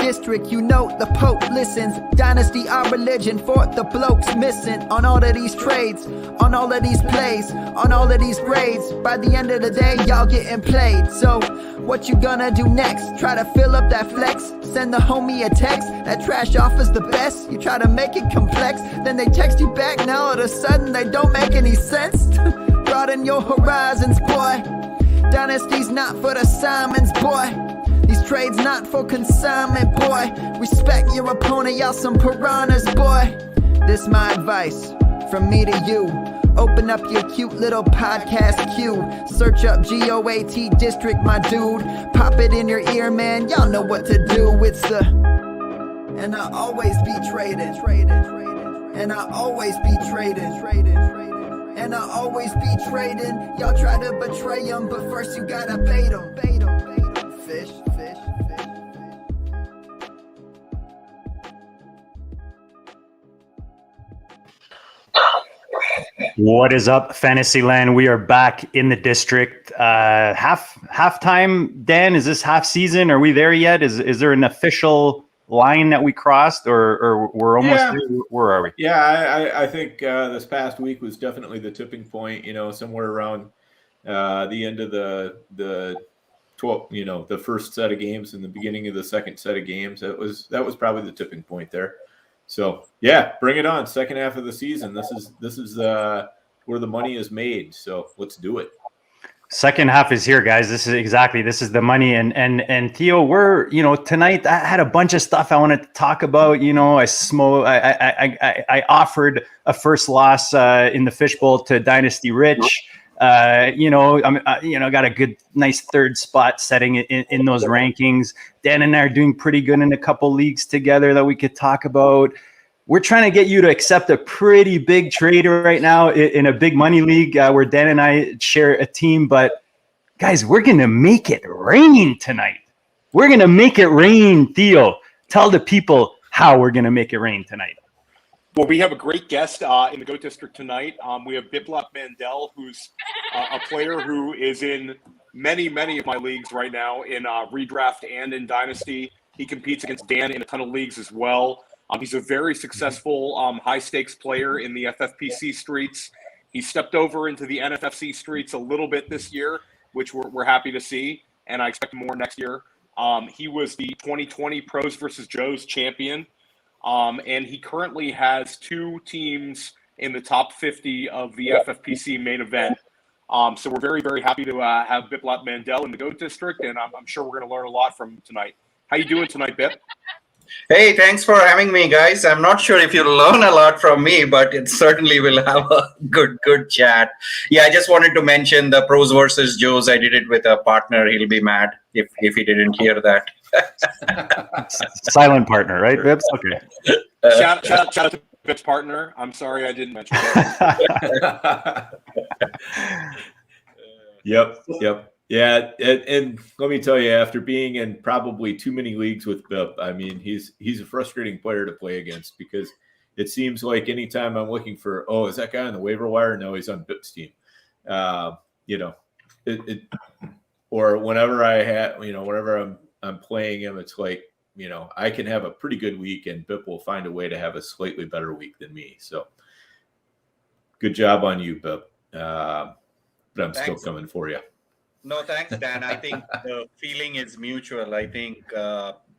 district, you know the Pope listens. Dynasty, our religion, for the blokes missing. On all of these trades, on all of these plays, on all of these grades. By the end of the day, y'all getting played. So, what you gonna do next? Try to fill up that flex? Send the homie a text? That trash offer's the best? You try to make it complex, then they text you back. Now all of a sudden they don't make any sense. Broaden your horizons, boy. Dynasty's not for the Simons, boy. These trades not for consignment, boy. Respect your opponent, y'all some piranhas, boy. This my advice, from me to you. Open up your cute little podcast queue. Search up GOAT District, my dude. Pop it in your ear, man, y'all know what to do. It's the... And I always be traded. And I always be traded. And I always be trading. Y'all try to betray them, but first you gotta bait them. Fish. What is up, Fantasyland? We are back in the district. Halftime, Dan. Is this half season? Are we there yet? Is there an official line that we crossed, or we're almost there? Where are we? Yeah, I think this past week was definitely the tipping point. Somewhere around the end of the 12, the first set of games and the beginning of the second set of games. That was probably the tipping point there. So yeah, bring it on. Second half of the season. This is where the money is made. So let's do it. Second half is here, guys. This is the money. And Theo, we're, tonight I had a bunch of stuff I wanted to talk about. I offered a first loss in the fishbowl to Dynasty Rich. Got a good, nice third spot setting in those rankings. Dan and I are doing pretty good in a couple leagues together that we could talk about. We're trying to get you to accept a pretty big trade right now in a big money league where Dan and I share a team. But guys, we're going to make it rain tonight. We're going to make it rain. Theo, tell the people how we're going to make it rain tonight. Well, we have a great guest in the GOAT District tonight. We have Biplop Mandel, who's a player who is in many of my leagues right now in redraft and in Dynasty. He competes against Dan in a ton of leagues as well. He's a very successful high-stakes player in the FFPC streets. He stepped over into the NFFC streets a little bit this year, which we're happy to see, and I expect more next year. He was the 2020 Pros vs. Joes champion, and he currently has two teams in the top 50 of the FFPC main event. So we're very, very happy to have Biplop Mandel in the GOAT District, and I'm sure we're going to learn a lot from him tonight. How you doing tonight, Bip? Hey, thanks for having me, guys. I'm not sure if you'll learn a lot from me, but it certainly will have a good chat. Yeah, I just wanted to mention the Pros versus Joes. I did it with a partner. He'll be mad if he didn't hear that. Silent partner, right, Bibbs? Okay. Shout out to Bip's partner. I'm sorry I didn't mention that. Yep. Yeah, and let me tell you, after being in probably too many leagues with Bip, I mean, he's a frustrating player to play against because it seems like anytime I'm looking for, is that guy on the waiver wire? No, he's on Bip's team. Or whenever whenever I'm playing him, it's like, I can have a pretty good week and Bip will find a way to have a slightly better week than me. So good job on you, Bip. But I'm still coming for you. No, thanks, Dan. I think the feeling is mutual. I think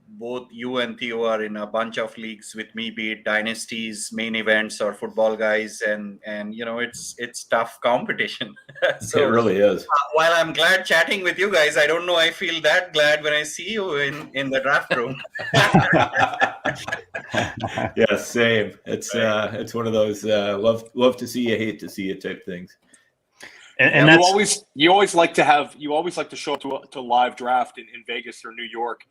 both you and Theo are in a bunch of leagues with me, be it dynasties, main events, or football guys, and it's tough competition. So, it really is. While I'm glad chatting with you guys, I don't know I feel that glad when I see you in the draft room. Yeah, same. It's one of those love to see you, hate to see you type things. And you always like to show up to live draft in Vegas or New York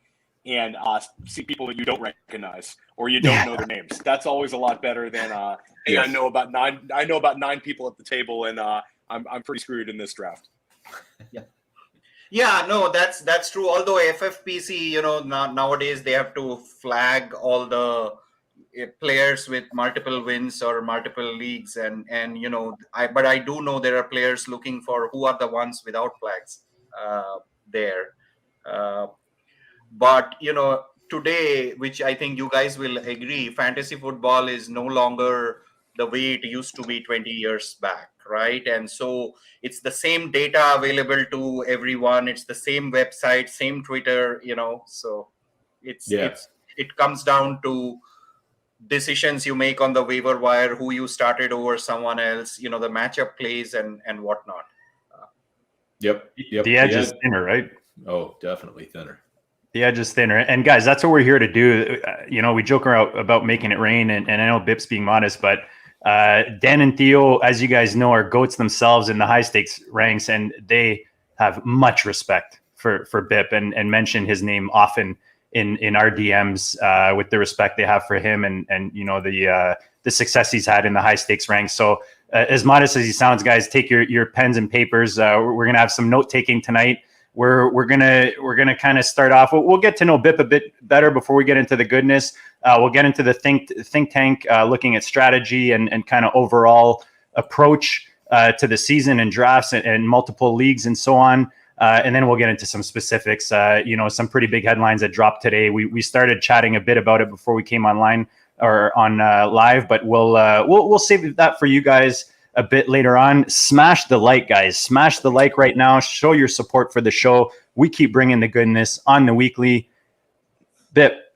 and see people that you don't recognize or you don't know their names. That's always a lot better than hey, yes. I know about nine people at the table and I'm pretty screwed in this draft. Yeah, no, that's true. Although FFPC, nowadays they have to flag all the players with multiple wins or multiple leagues, but I do know there are players looking for who are the ones without flags there. But today, which I think you guys will agree, fantasy football is no longer the way it used to be 20 years back, right? And so it's the same data available to everyone. It's the same website, same Twitter, so it comes down to decisions you make on the waiver wire, who you started over someone else, the matchup plays and whatnot. Yep. The edge is thinner, right? Oh, definitely thinner. The edge is thinner. And guys, that's what we're here to do. We joke around about making it rain, and I know Bip's being modest, but Dan and Theo, as you guys know, are goats themselves in the high stakes ranks, and they have much respect for Bip and mention his name often in our DMs with the respect they have for him and the success he's had in the high stakes ranks. So as modest as he sounds, guys, take your pens and papers. We're gonna have some note taking tonight. We're gonna kind of start off. We'll get to know Bip a bit better before we get into the goodness. We'll get into the think tank, looking at strategy and kind of overall approach to the season and drafts and multiple leagues and so on. And then we'll get into some specifics. Some pretty big headlines that dropped today. We started chatting a bit about it before we came online or on live, but we'll save that for you guys a bit later on. Smash the like, guys. Smash the like right now. Show your support for the show. We keep bringing the goodness on the weekly. Bip,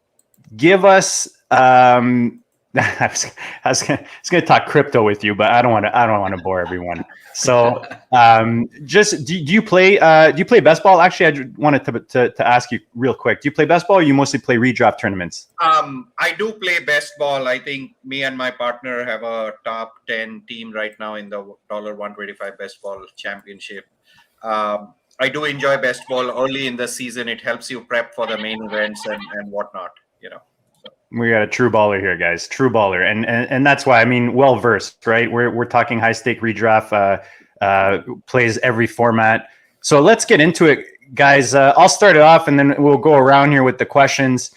give us. I was going to talk crypto with you, but I don't want to bore everyone. So, just do you play best ball? Actually, I wanted to ask you real quick. Do you play best ball, or you mostly play redraft tournaments? I do play best ball. I think me and my partner have a top 10 team right now in the $125 best ball championship. I do enjoy best ball early in the season. It helps you prep for the main events and whatnot. We got a true baller here, guys. True baller, and that's why, I mean, well versed, right? We're talking high stake redraft, plays every format. So let's get into it, guys. I'll start it off, and then we'll go around here with the questions.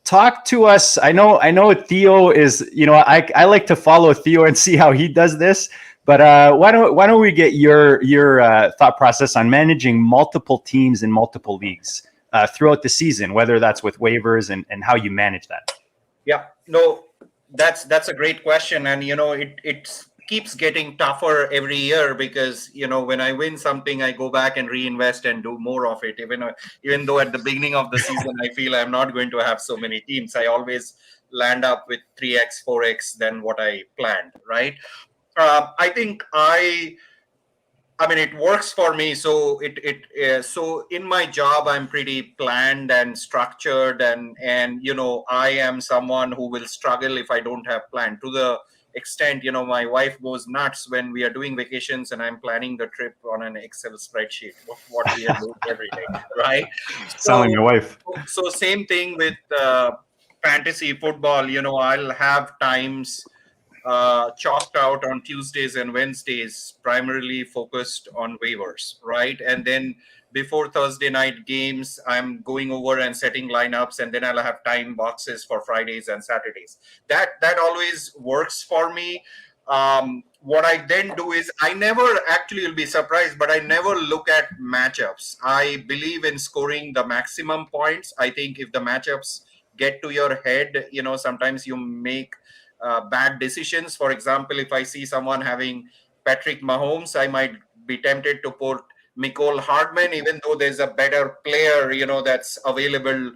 Talk to us. I know Theo is. I like to follow Theo and see how he does this. But why don't we get your thought process on managing multiple teams in multiple leagues throughout the season, whether that's with waivers and how you manage that? Yeah, no, that's a great question. And, it keeps getting tougher every year because, when I win something, I go back and reinvest and do more of it. Even though at the beginning of the season, I feel I'm not going to have so many teams, I always land up with 3x, 4x than what I planned, right? I think it works for me. So so in my job, I'm pretty planned and structured, and I am someone who will struggle if I don't have plan. To the extent, my wife goes nuts when we are doing vacations and I'm planning the trip on an Excel spreadsheet. What we are doing every day, right? Selling your wife. So same thing with fantasy football. I'll have times chalked out on Tuesdays and Wednesdays, primarily focused on waivers, right? And then before Thursday night games, I'm going over and setting lineups, and then I'll have time boxes for Fridays and Saturdays. That always works for me. What I then do is I never, actually, you'll be surprised, but I never look at matchups. I believe in scoring the maximum points. I think if the matchups get to your head, sometimes you make bad decisions. For example, if I see someone having Patrick Mahomes, I might be tempted to put Mecole Hardman, even though there's a better player, that's available,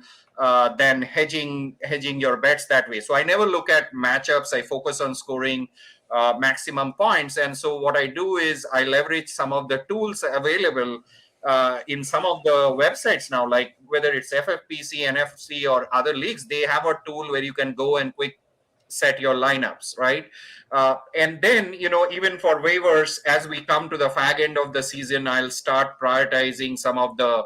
than hedging your bets that way. So I never look at matchups. I focus on scoring maximum points. And so what I do is I leverage some of the tools available in some of the websites now, like whether it's FFPC, NFC, or other leagues. They have a tool where you can go and quick set your lineups, right? And then, even for waivers, as we come to the fag end of the season, I'll start prioritizing some of the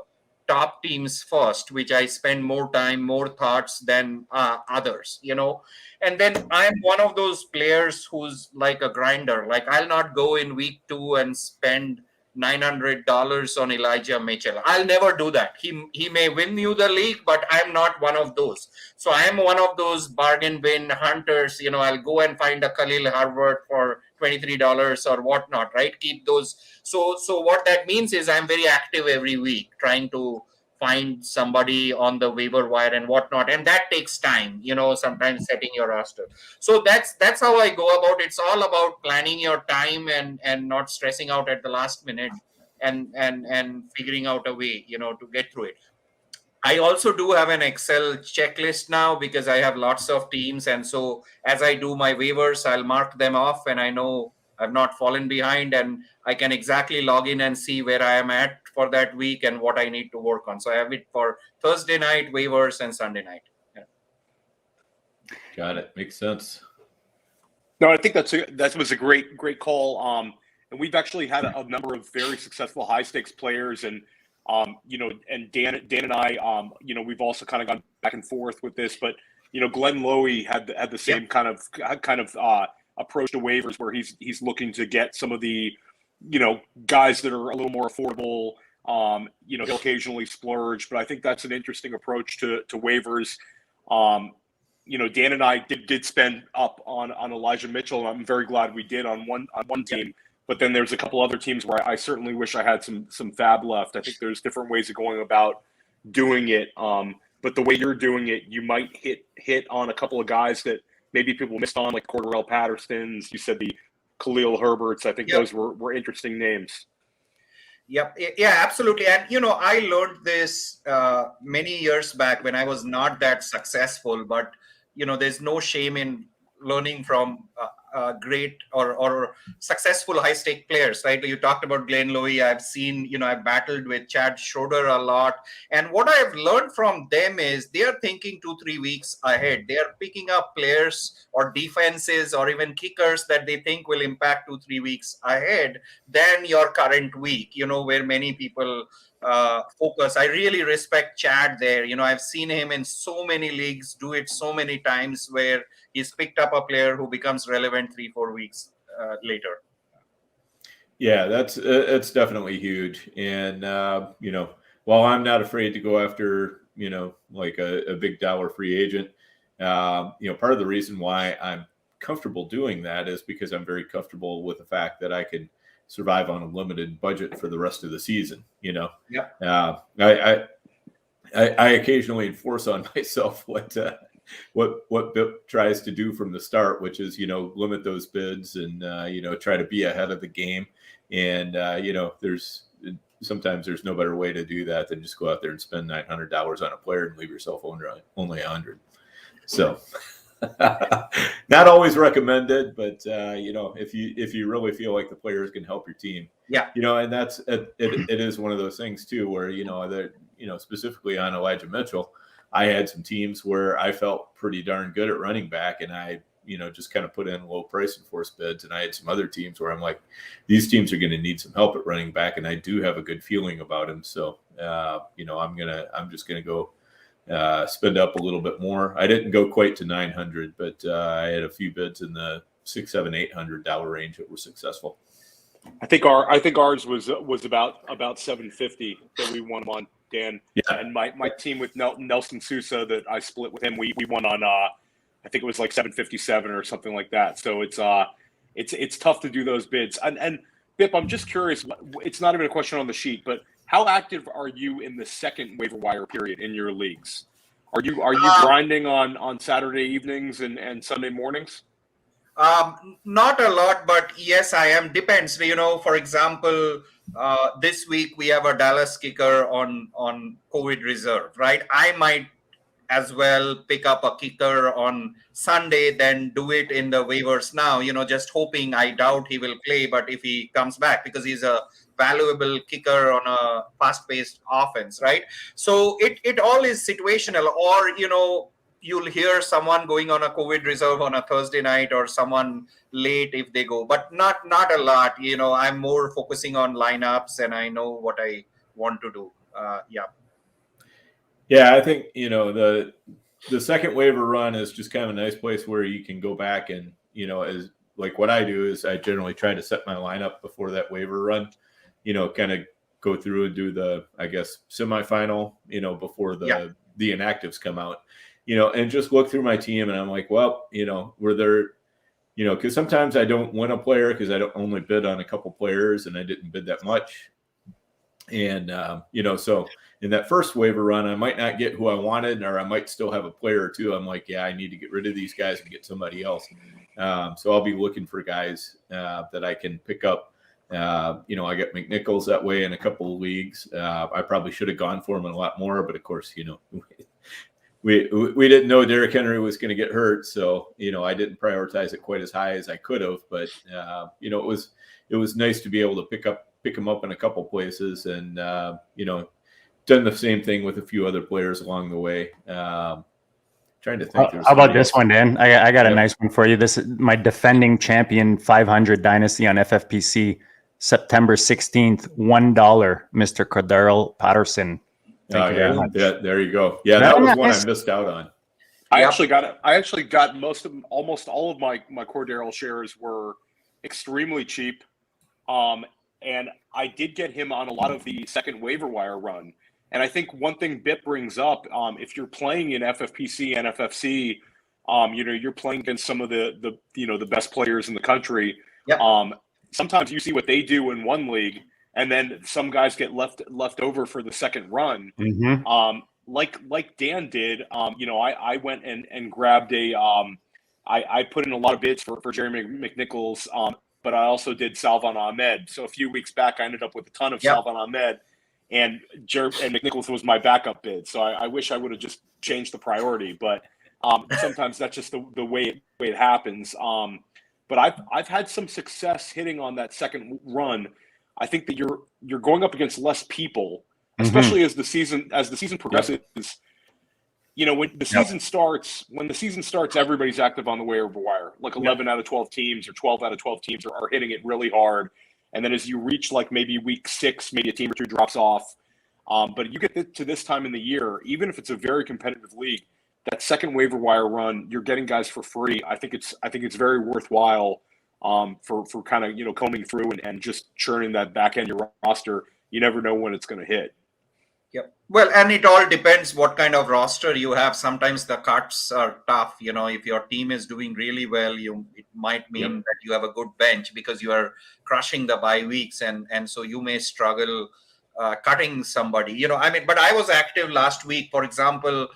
top teams first, which I spend more time, more thoughts than others, And then I'm one of those players who's like a grinder. Like, I'll not go in week 2 and spend $900 on Elijah Mitchell. I'll never do that. He may win you the league, but I'm not one of those. So I am one of those bargain bin hunters. I'll go and find a Khalil Herbert for $23 or whatnot, right? Keep those. So what that means is I'm very active every week trying to find somebody on the waiver wire and whatnot, and that takes time, sometimes setting your roster. So that's how I go about. It's all about planning your time and not stressing out at the last minute, and figuring out a way, to get through it. I also do have an Excel checklist now because I have lots of teams. And so as I do my waivers, I'll mark them off, and I know I've not fallen behind, and I can exactly log in and see where I am at for that week and what I need to work on. So I have it for Thursday night waivers and Sunday night. Yeah. Got it. Makes sense. No, I think that was a great call. And we've actually had a number of very successful high stakes players, and and Dan and I, we've also kind of gone back and forth with this, but Glenn Lowy had the same kind of approach to waivers, where he's looking to get some of the guys that are a little more affordable. He'll occasionally splurge, but I think that's an interesting approach to waivers. Dan and I did spend up on Elijah Mitchell, and I'm very glad we did on one team. But then there's a couple other teams where I certainly wish I had some fab left. I think there's different ways of going about doing it. But the way you're doing it, you might hit on a couple of guys that maybe people missed on, like Cordarrelle Pattersons. You said the Khalil Herberts. I think those were interesting names. Yep. Yeah, absolutely. And, I learned this many years back when I was not that successful, but, there's no shame in learning from great or successful high stake players, right? You talked about Glenn Lowy. I've seen, I've battled with Chad Schroeder a lot. And what I've learned from them is they are thinking 2-3 weeks ahead. They are picking up players or defenses or even kickers that they think will impact 2-3 weeks ahead than your current week, where many people focus. I really respect Chad there. I've seen him in so many leagues do it so many times where he's picked up a player who becomes relevant 3-4 weeks later. Yeah, that's definitely huge. And while I'm not afraid to go after like a big dollar free agent, part of the reason why I'm comfortable doing that is because I'm very comfortable with the fact that I can survive on a limited budget for the rest of the season. I occasionally enforce on myself what BIP tries to do from the start, which is limit those bids and try to be ahead of the game. And sometimes there's no better way to do that than just go out there and spend $900 on a player and leave yourself only 100. So not always recommended, but if you really feel like the players can help your team, and that's it is one of those things too, where specifically on Elijah Mitchell, I had some teams where I felt pretty darn good at running back, and I just kind of put in low price and force bids, and I had some other teams where I'm like, these teams are going to need some help at running back, and I do have a good feeling about them, so I'm just gonna go spend up a little bit more. I didn't go quite to 900, but I had a few bids in the $600, $700, $800 range that were successful. I think ours was about 750 that we won on, Dan. Yeah. And my team with Nelson Sousa that I split with him, we won on I think it was like 757 or something like that. So it's tough to do those bids. And Bip, I'm just curious. It's not even a question on the sheet, but how active are you in the second waiver wire period in your leagues? Are you grinding on Saturday evenings and Sunday mornings? Not a lot, but yes, I am. Depends. For example, this week we have a Dallas kicker on COVID reserve, right? I might as well pick up a kicker on Sunday, then do it in the waivers now, just hoping. I doubt he will play, but if he comes back, because he's a valuable kicker on a fast-paced offense, right? So it all is situational, or, you'll hear someone going on a COVID reserve on a Thursday night or someone late if they go, but not a lot. I'm more focusing on lineups and I know what I want to do. Yeah, I think, the second waiver run is just kind of a nice place where you can go back and, as like what I do is I generally try to set my lineup before that waiver run, kind of go through and do the, I guess, semifinal, before the inactives come out, and just look through my team. And I'm like, well, were there, because sometimes I don't win a player because I don't only bid on a couple players and I didn't bid that much. And, so in that first waiver run, I might not get who I wanted, or I might still have a player or two. I'm like, yeah, I need to get rid of these guys and get somebody else. So I'll be looking for guys that I can pick up. I got McNichols that way in a couple of leagues. I probably should have gone for him in a lot more, but of course, we didn't know Derrick Henry was going to get hurt, so I didn't prioritize it quite as high as I could have. But it was nice to be able to pick him up in a couple places, and done the same thing with a few other players along the way. Trying to think. How about this one, Dan? I got a nice one for you. This is my defending champion 500 dynasty on FFPC, September 16th, $1, Mr. Cordero Patterson. Thank you very much. Yeah, there you go. Yeah, that was one I missed out on. I actually got almost all of my Cordero shares were extremely cheap. And I did get him on a lot of the second waiver wire run. And I think one thing Bip brings up, if you're playing in FFPC and FFC, you're playing against some of the best players in the country. Yep. Sometimes you see what they do in one league, and then some guys get left over for the second run. Mm-hmm. Like Dan did. I went and grabbed I put in a lot of bids for Jeremy McNichols, but I also did Salvon Ahmed. So a few weeks back, I ended up with a ton of Salvon Ahmed. And McNichols was my backup bid, so I wish I would have just changed the priority. But sometimes that's just the way it happens. But I've had some success hitting on that second run. I think that you're going up against less people, especially as the season progresses. When the season starts, everybody's active on the waiver wire. Like 11 out of 12 teams or 12 out of 12 teams are hitting it really hard. And then as you reach like maybe week 6, maybe a team or two drops off. But you get to this time in the year, even if it's a very competitive league, that second waiver wire run, you're getting guys for free. I think it's very worthwhile for kind of combing through and just churning that back end of your roster. You never know when it's going to hit. Yep. Well, and it all depends what kind of roster you have. Sometimes the cuts are tough. If your team is doing really well, it might mean that you have a good bench because you are crushing the bye weeks, and so you may struggle cutting somebody. But I was active last week. For example,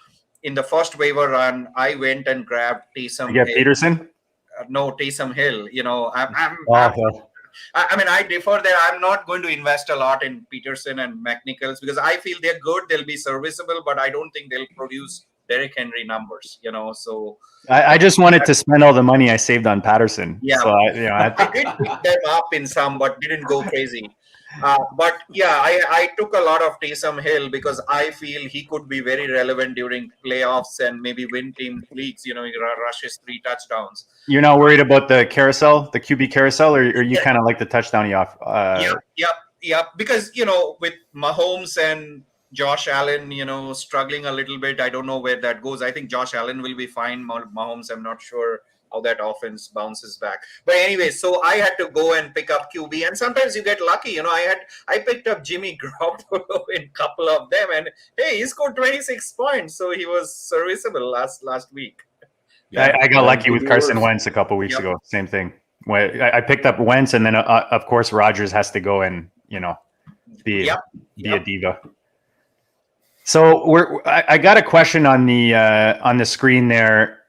in the first waiver run, I went and grabbed Taysom Hill. Peterson? No, Taysom Hill. I defer there. I'm not going to invest a lot in Peterson and McNichols because I feel they're good. They'll be serviceable, but I don't think they'll produce Derrick Henry numbers, So I just wanted to spend all the money I saved on Patterson. Yeah. So I did pick them up in some, but didn't go crazy. I took a lot of Taysom Hill because I feel he could be very relevant during playoffs and maybe win team leagues. He rushes 3 touchdowns. You're not worried about the carousel, the QB carousel, or you kind of like the touchdown you off? Yep. Because, with Mahomes and Josh Allen, struggling a little bit. I don't know where that goes. I think Josh Allen will be fine. Mahomes, I'm not sure how that offense bounces back. But anyway, so I had to go and pick up QB, and sometimes you get lucky. I picked up Jimmy Garoppolo in a couple of them, and hey, he scored 26 points, so he was serviceable last week. Yeah, I got lucky with Carson Wentz a couple weeks ago. Same thing. I picked up Wentz, and then of course Rodgers has to go and be a diva. So I got a question on the screen there.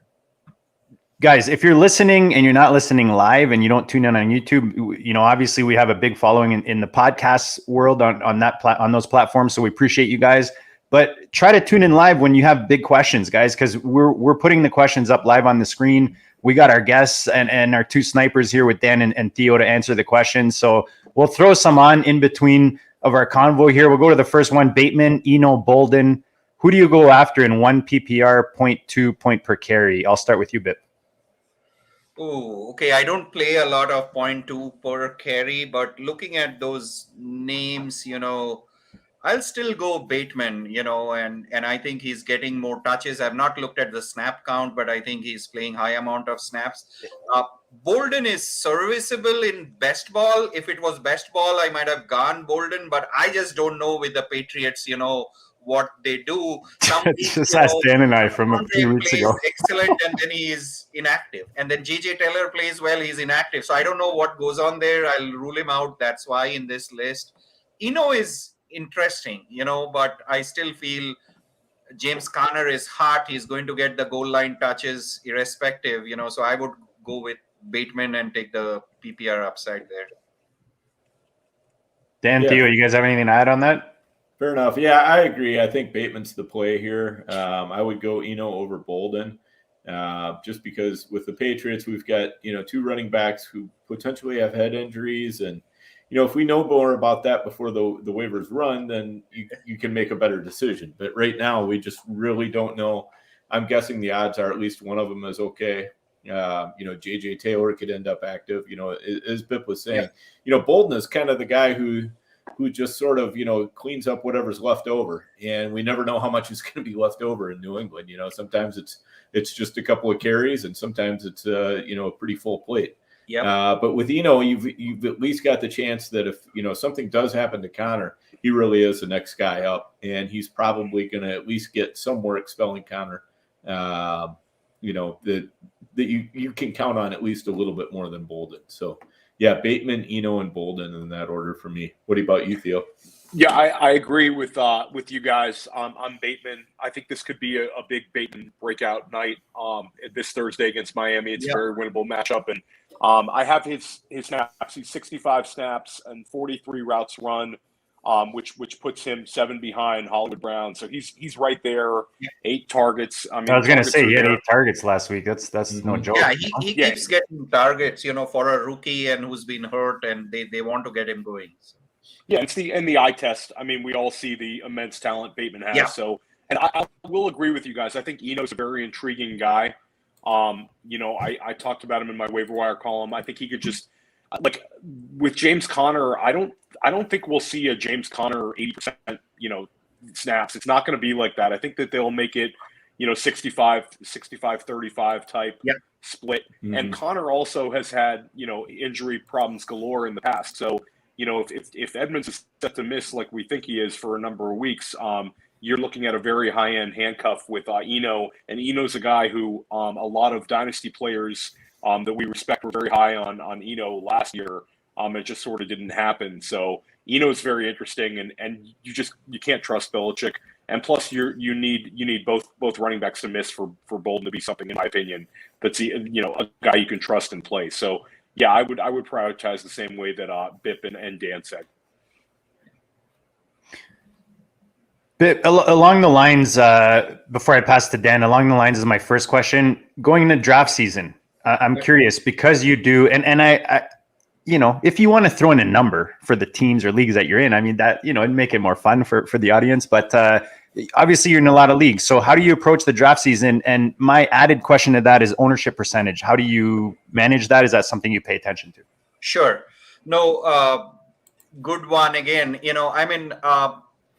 Guys, if you're listening and you're not listening live and you don't tune in on YouTube, obviously we have a big following in the podcast world on those platforms. So we appreciate you guys, but try to tune in live when you have big questions, guys, because we're putting the questions up live on the screen. We got our guests and our 2 snipers here with Dan and Theo to answer the questions. So we'll throw some on in between of our convo here. We'll go to the first one, Bateman, Eno, Bolden. Who do you go after in 1 PPR, 0.2 point per carry? I'll start with you, Bip. Oh, okay. I don't play a lot of 0.2 per carry, but looking at those names, I'll still go Bateman, and I think he's getting more touches. I've not looked at the snap count, but I think he's playing high amount of snaps. Bolden is serviceable in best ball. If it was best ball, I might have gone Bolden, but I just don't know with the Patriots, what they do. Just ask Dan and I from a few weeks ago. Excellent, and then he is inactive. And then JJ Taylor plays well, he's inactive. So I don't know what goes on there. I'll rule him out. That's why in this list. Eno is interesting, but I still feel James Conner is hot. He's going to get the goal line touches irrespective, so I would go with Bateman and take the PPR upside there. Dan, Yeah. Theo, you guys have anything to add on that? Fair enough. Yeah, I agree. I think Bateman's the play here. I would go Eno over Bolden, just because with the Patriots, we've got, two running backs who potentially have head injuries. And, if we know more about that before the waivers run, then you can make a better decision. But right now, we just really don't know. I'm guessing the odds are at least one of them is okay. JJ Taylor could end up active, as Bip was saying. Bolden is kind of the guy who just sort of, cleans up whatever's left over. And we never know how much is going to be left over in New England. Sometimes it's just a couple of carries, and sometimes it's, a pretty full plate. Yeah. But with Eno, you've at least got the chance that if, something does happen to Connor, he really is the next guy up. And he's probably going to at least get somewhere expelling Connor, that you can count on at least a little bit more than Bolden. So, yeah, Bateman, Eno, and Bolden in that order for me. What about you, Theo? Yeah, I agree with you guys on Bateman. I think this could be a big Bateman breakout night this Thursday against Miami. It's a very winnable matchup. And I have his snaps. He's 65 snaps and 43 routes run, which puts him 7 behind Hollywood Brown. So he's right there, 8 targets. I was going to say, he had 8 targets last week. That's no joke. Yeah, he keeps getting targets, for a rookie and who's been hurt, and they want to get him going. So. Yeah, it's the eye test. I mean, we all see the immense talent Bateman has. Yeah. So, and I will agree with you guys. I think Eno's a very intriguing guy. I talked about him in my waiver wire column. I think he could just, like, with James Conner, I don't think we'll see a James Conner 80%, snaps. It's not going to be like that. I think that they'll make it, 65-35 type split. Mm-hmm. And Conner also has had, injury problems galore in the past. So, if Edmonds is set to miss like we think he is for a number of weeks, you're looking at a very high-end handcuff with Eno. And Eno's a guy who a lot of dynasty players that we respect were very high on Eno last year. It just sort of didn't happen. So Eno's very interesting, and you can't trust Belichick. And plus, you need both running backs to miss for Bolden to be something, in my opinion, that's a guy you can trust and play. So. Yeah, I would prioritize the same way that Bip and Dan said. Bip, along the lines, before I pass to Dan, along the lines is my first question. Going into draft season, I'm curious because you do, and I if you want to throw in a number for the teams or leagues that you're in, I mean that it'd make it more fun for the audience. But obviously, you're in a lot of leagues. So how do you approach the draft season? And my added question to that is ownership percentage. How do you manage that? Is that something you pay attention to? Sure. No, good one again.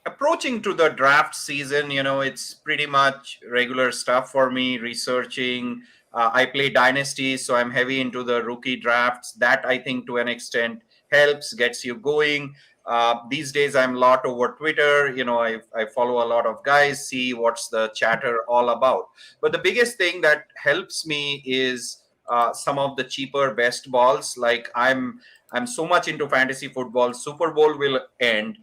Approaching to the draft season, it's pretty much regular stuff for me, researching. I play Dynasty, so I'm heavy into the rookie drafts. That, I think, to an extent, helps, gets you going. These days, I'm a lot over Twitter. I follow a lot of guys, see what's the chatter all about. But the biggest thing that helps me is some of the cheaper best balls. Like I'm so much into fantasy football. Super Bowl will end.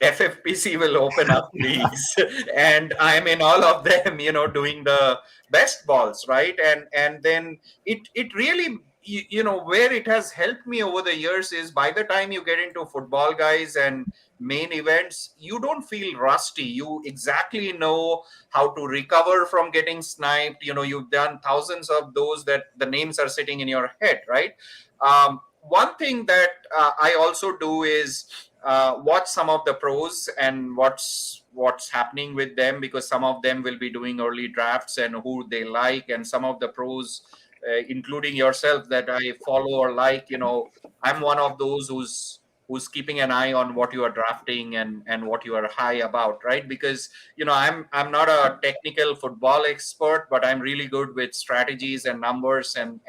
FFPC will open up leagues, and I'm in all of them, doing the best balls, right? And then it really, where it has helped me over the years is by the time you get into football, guys, and main events, you don't feel rusty. You exactly know how to recover from getting sniped. You've done thousands of those that the names are sitting in your head, right? One thing that I also do is watch some of the pros and what's happening with them, because some of them will be doing early drafts and who they like, and some of the pros, including yourself, that I follow or like, I'm one of those who's keeping an eye on what you are drafting and what you are high about, right? Because I'm not a technical football expert, but I'm really good with strategies and numbers and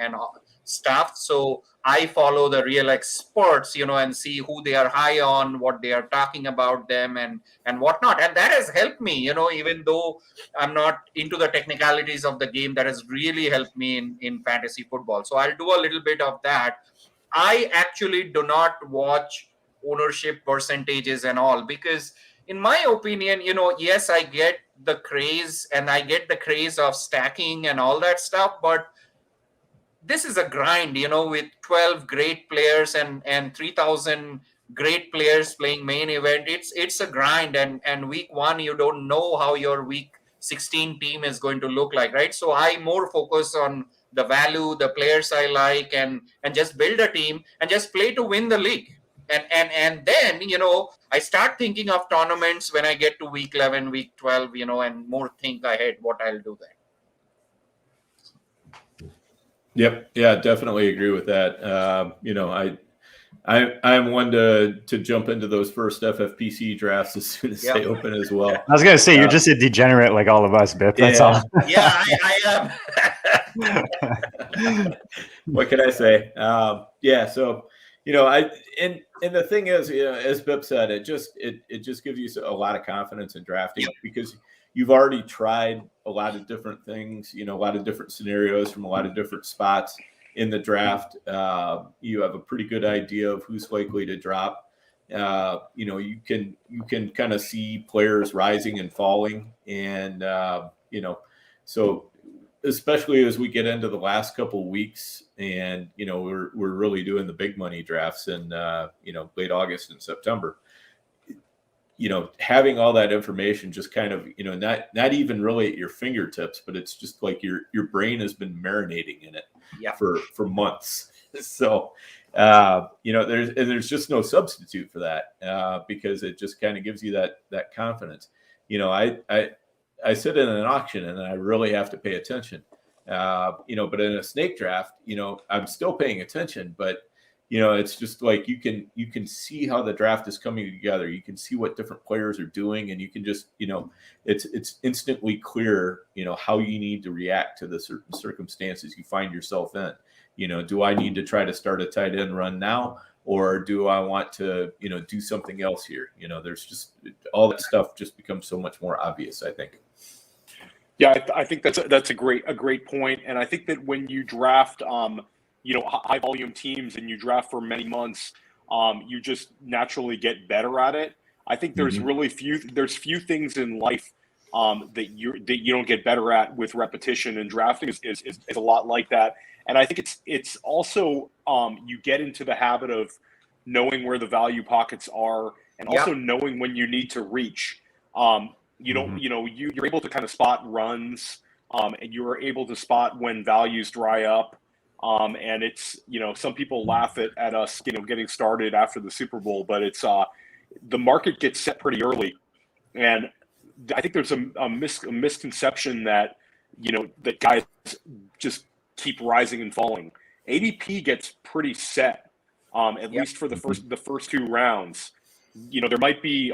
stuff. So I follow the real experts, and see who they are high on, what they are talking about them and whatnot. And that has helped me, even though I'm not into the technicalities of the game, that has really helped me in fantasy football. So I'll do a little bit of that. I actually do not watch ownership percentages and all, because in my opinion, yes, I get the craze of stacking and all that stuff, but this is a grind, with 12 great players and 3,000 great players playing main event. It's a grind, and week 1 you don't know how your week 16 team is going to look like, right? So I more focus on the value, the players I like, and just build a team and just play to win the league. And then I start thinking of tournaments when I get to week 11, week 12, and more think ahead what I'll do then. Yep. Yeah, definitely agree with that. I'm one to jump into those first FFPC drafts as soon as they open as well. I was gonna say you're just a degenerate like all of us, Bip. That's all. Yeah, I am. What can I say? So and the thing is, as Bip said, it just gives you a lot of confidence in drafting because you've already tried a lot of different things, a lot of different scenarios from a lot of different spots in the draft. You have a pretty good idea of who's likely to drop. You can kind of see players rising and falling, and so especially as we get into the last couple of weeks, and we're really doing the big money drafts in late August and September. Having all that information just kind of, not even really at your fingertips, but it's just like your brain has been marinating in it for months. So, there's just no substitute for that because it just kind of gives you that confidence. I sit in an auction and I really have to pay attention. But in a snake draft, I'm still paying attention, but it's just like you can see how the draft is coming together. You can see what different players are doing, and you can just it's instantly clear how you need to react to the certain circumstances you find yourself in. Do I need to try to start a tight end run now, or do I want to do something else here? There's just all that stuff just becomes so much more obvious, I think. Yeah, I think that's a great point, and I think that when you draft high volume teams and you draft for many months, you just naturally get better at it. I think there's really few things in life that you don't get better at with repetition, and drafting is a lot like that. And I think it's also you get into the habit of knowing where the value pockets are, and also knowing when you need to reach. You're able to kind of spot runs, and you're able to spot when values dry up. And it's, some people laugh at us, getting started after the Super Bowl, but it's the market gets set pretty early. And I think there's a misconception that, that guys just keep rising and falling. ADP gets pretty set, at least for the first 2 rounds. There might be,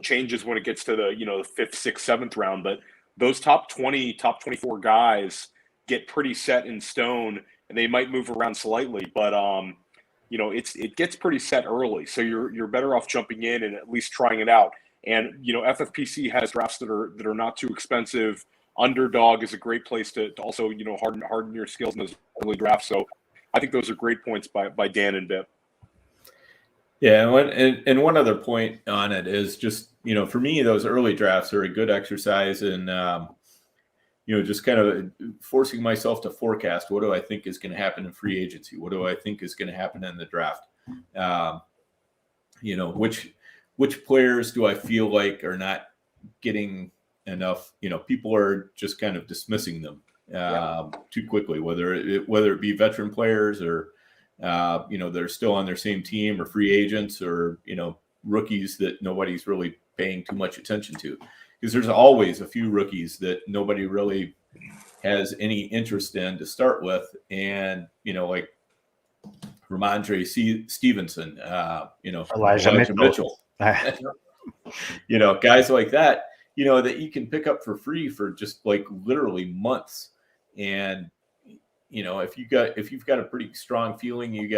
changes when it gets to the, the 5th, 6th, 7th round, but those top 20, top 24 guys get pretty set in stone, and they might move around slightly, but it gets pretty set early. So you're better off jumping in and at least trying it out. And FFPC has drafts that are not too expensive. Underdog is a great place to also harden your skills in those early drafts. So I think those are great points by Dan and Bip. Yeah, and one other point on it is just for me, those early drafts are a good exercise in just kind of forcing myself to forecast what do I think is going to happen in free agency, what do I think is going to happen in the draft, which players do I feel like are not getting enough, people are just kind of dismissing them too quickly, whether it be veteran players or they're still on their same team, or free agents, or rookies that nobody's really paying too much attention to, because there's always a few rookies that nobody really has any interest in to start with, and like Ramondre Stevenson, Elijah Mitchell. Guys like that, that you can pick up for free for just like literally months. And if you've got a pretty strong feeling, you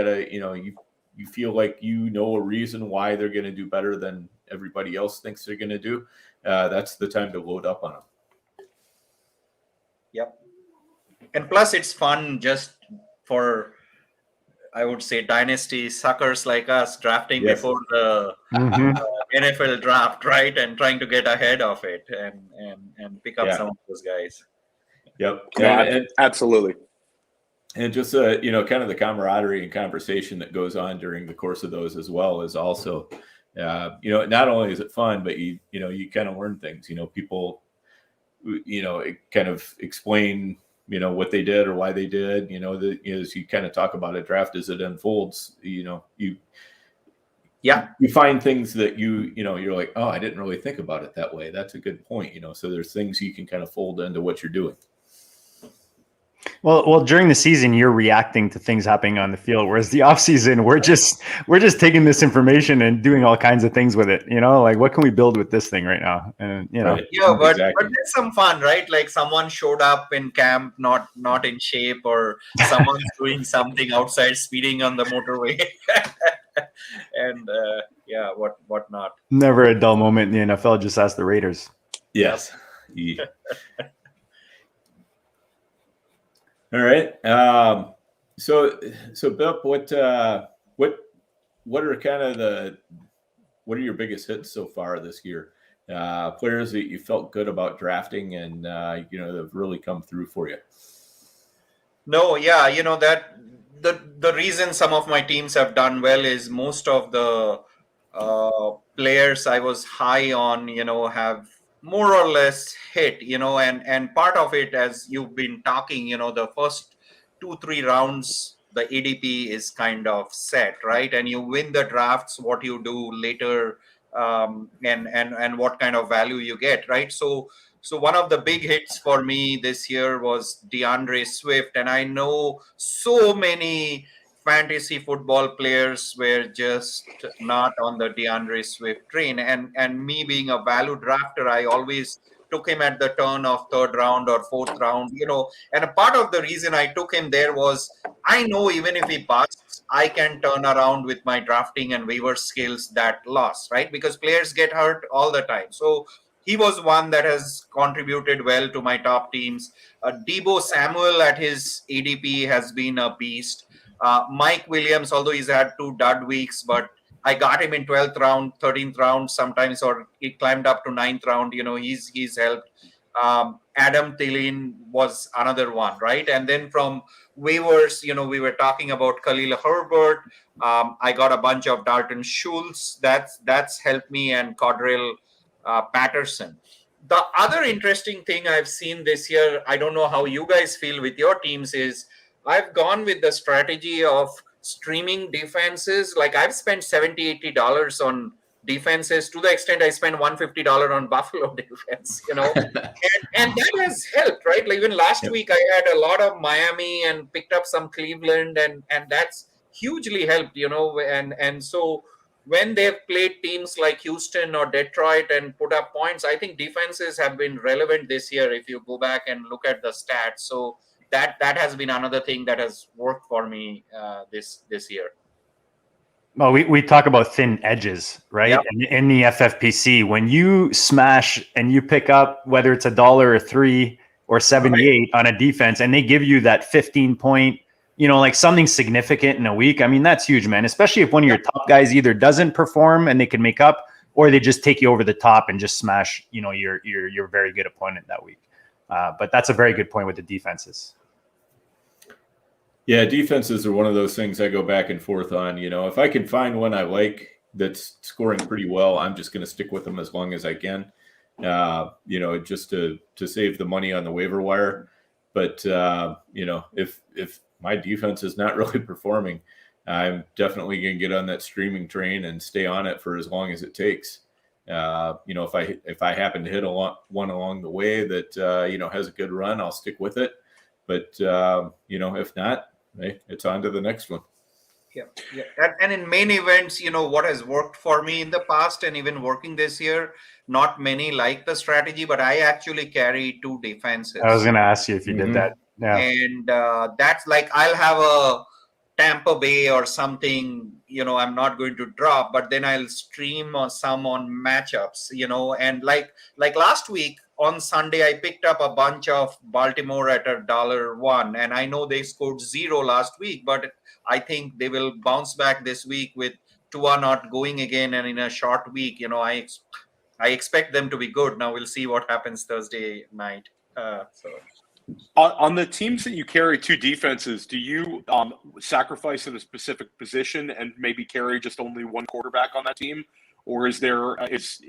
feel like a reason why they're going to do better than everybody else thinks they're going to do, that's the time to load up on them. Yep. And plus it's fun just for I would say dynasty suckers like us drafting Yes. before the Mhm. NFL draft, right? And trying to get ahead of it and pick up Yeah. some of those guys. Yep. No, And absolutely. just kind of the camaraderie and conversation that goes on during the course of those as well is also, not only is it fun, but you kind of learn things. People, kind of explain, what they did or why they did. As you kind of talk about a draft as it unfolds, you find things that you're like, oh, I didn't really think about it that way. That's a good point. So there's things you can kind of fold into what you're doing. Well, during the season, you're reacting to things happening on the field, whereas the off season, we're just taking this information and doing all kinds of things with it. Like what can we build with this thing right now? And Right. Yeah, but Exactly. there's some fun, right? Like someone showed up in camp not in shape, or someone's doing something outside, speeding on the motorway, and what not. Never a dull moment in the NFL. Just ask the Raiders. Yes. Yeah. All right. So Bip, what are your biggest hits so far this year? Players that you felt good about drafting and that have really come through for you. No, yeah, that the reason some of my teams have done well is most of the players I was high on, have more or less hit, and part of it, as you've been talking, the first 2-3 rounds, the ADP is kind of set, right? And you win the drafts, what you do later, and what kind of value you get, right? So one of the big hits for me this year was DeAndre Swift, and I know so many fantasy football players were just not on the DeAndre Swift train. And me being a value drafter, I always took him at the turn of third round or fourth round, and a part of the reason I took him there was I know even if he busts, I can turn around with my drafting and waiver skills that loss, right? Because players get hurt all the time. So he was one that has contributed well to my top teams. Debo Samuel at his ADP has been a beast. Mike Williams, although he's had 2 dud weeks, but I got him in 12th round, 13th round sometimes, or he climbed up to 9th round. He's helped. Adam Thielen was another one, right? And then from waivers, we were talking about Khalil Herbert. I got a bunch of Dalton Schultz. That's helped me, and Cordell Patterson. The other interesting thing I've seen this year, I don't know how you guys feel with your teams, is I've gone with the strategy of streaming defenses. Like I've spent $70-$80 on defenses, to the extent I spent $150 on Buffalo defense, and that has helped, right? Like even last week I had a lot of Miami and picked up some Cleveland, and that's hugely helped, and so when they've played teams like Houston or Detroit and put up points, I think defenses have been relevant this year if you go back and look at the stats. So that has been another thing that has worked for me this year. Well, we talk about thin edges, right? Yep. In the FFPC, when you smash and you pick up whether it's $1 or $3 or 78 on a defense, and they give you that 15 point, like something significant in a week. I mean, that's huge, man. Especially if one of your top guys either doesn't perform and they can make up, or they just take you over the top and just smash, your very good opponent that week. But that's a very good point with the defenses. Yeah, defenses are one of those things I go back and forth on. If I can find one I like that's scoring pretty well, I'm just going to stick with them as long as I can, just to save the money on the waiver wire. But, if my defense is not really performing, I'm definitely going to get on that streaming train and stay on it for as long as it takes. If I happen to hit one along the way that, has a good run, I'll stick with it. But, if not, hey, it's on to the next one. Yeah. And in main events, what has worked for me in the past and even working this year, not many like the strategy, but I actually carry 2 defenses. I was going to ask you if you did that. Yeah. And that's like I'll have a Tampa Bay or something, I'm not going to drop, but then I'll stream some on matchups, and like last week, on Sunday, I picked up a bunch of Baltimore at $1, and I know they scored 0 last week, but I think they will bounce back this week with Tua not going again, and in a short week, I expect them to be good. Now we'll see what happens Thursday night. On the teams that you carry two defenses, do you sacrifice in a specific position and maybe carry just only one quarterback on that team, or is there it's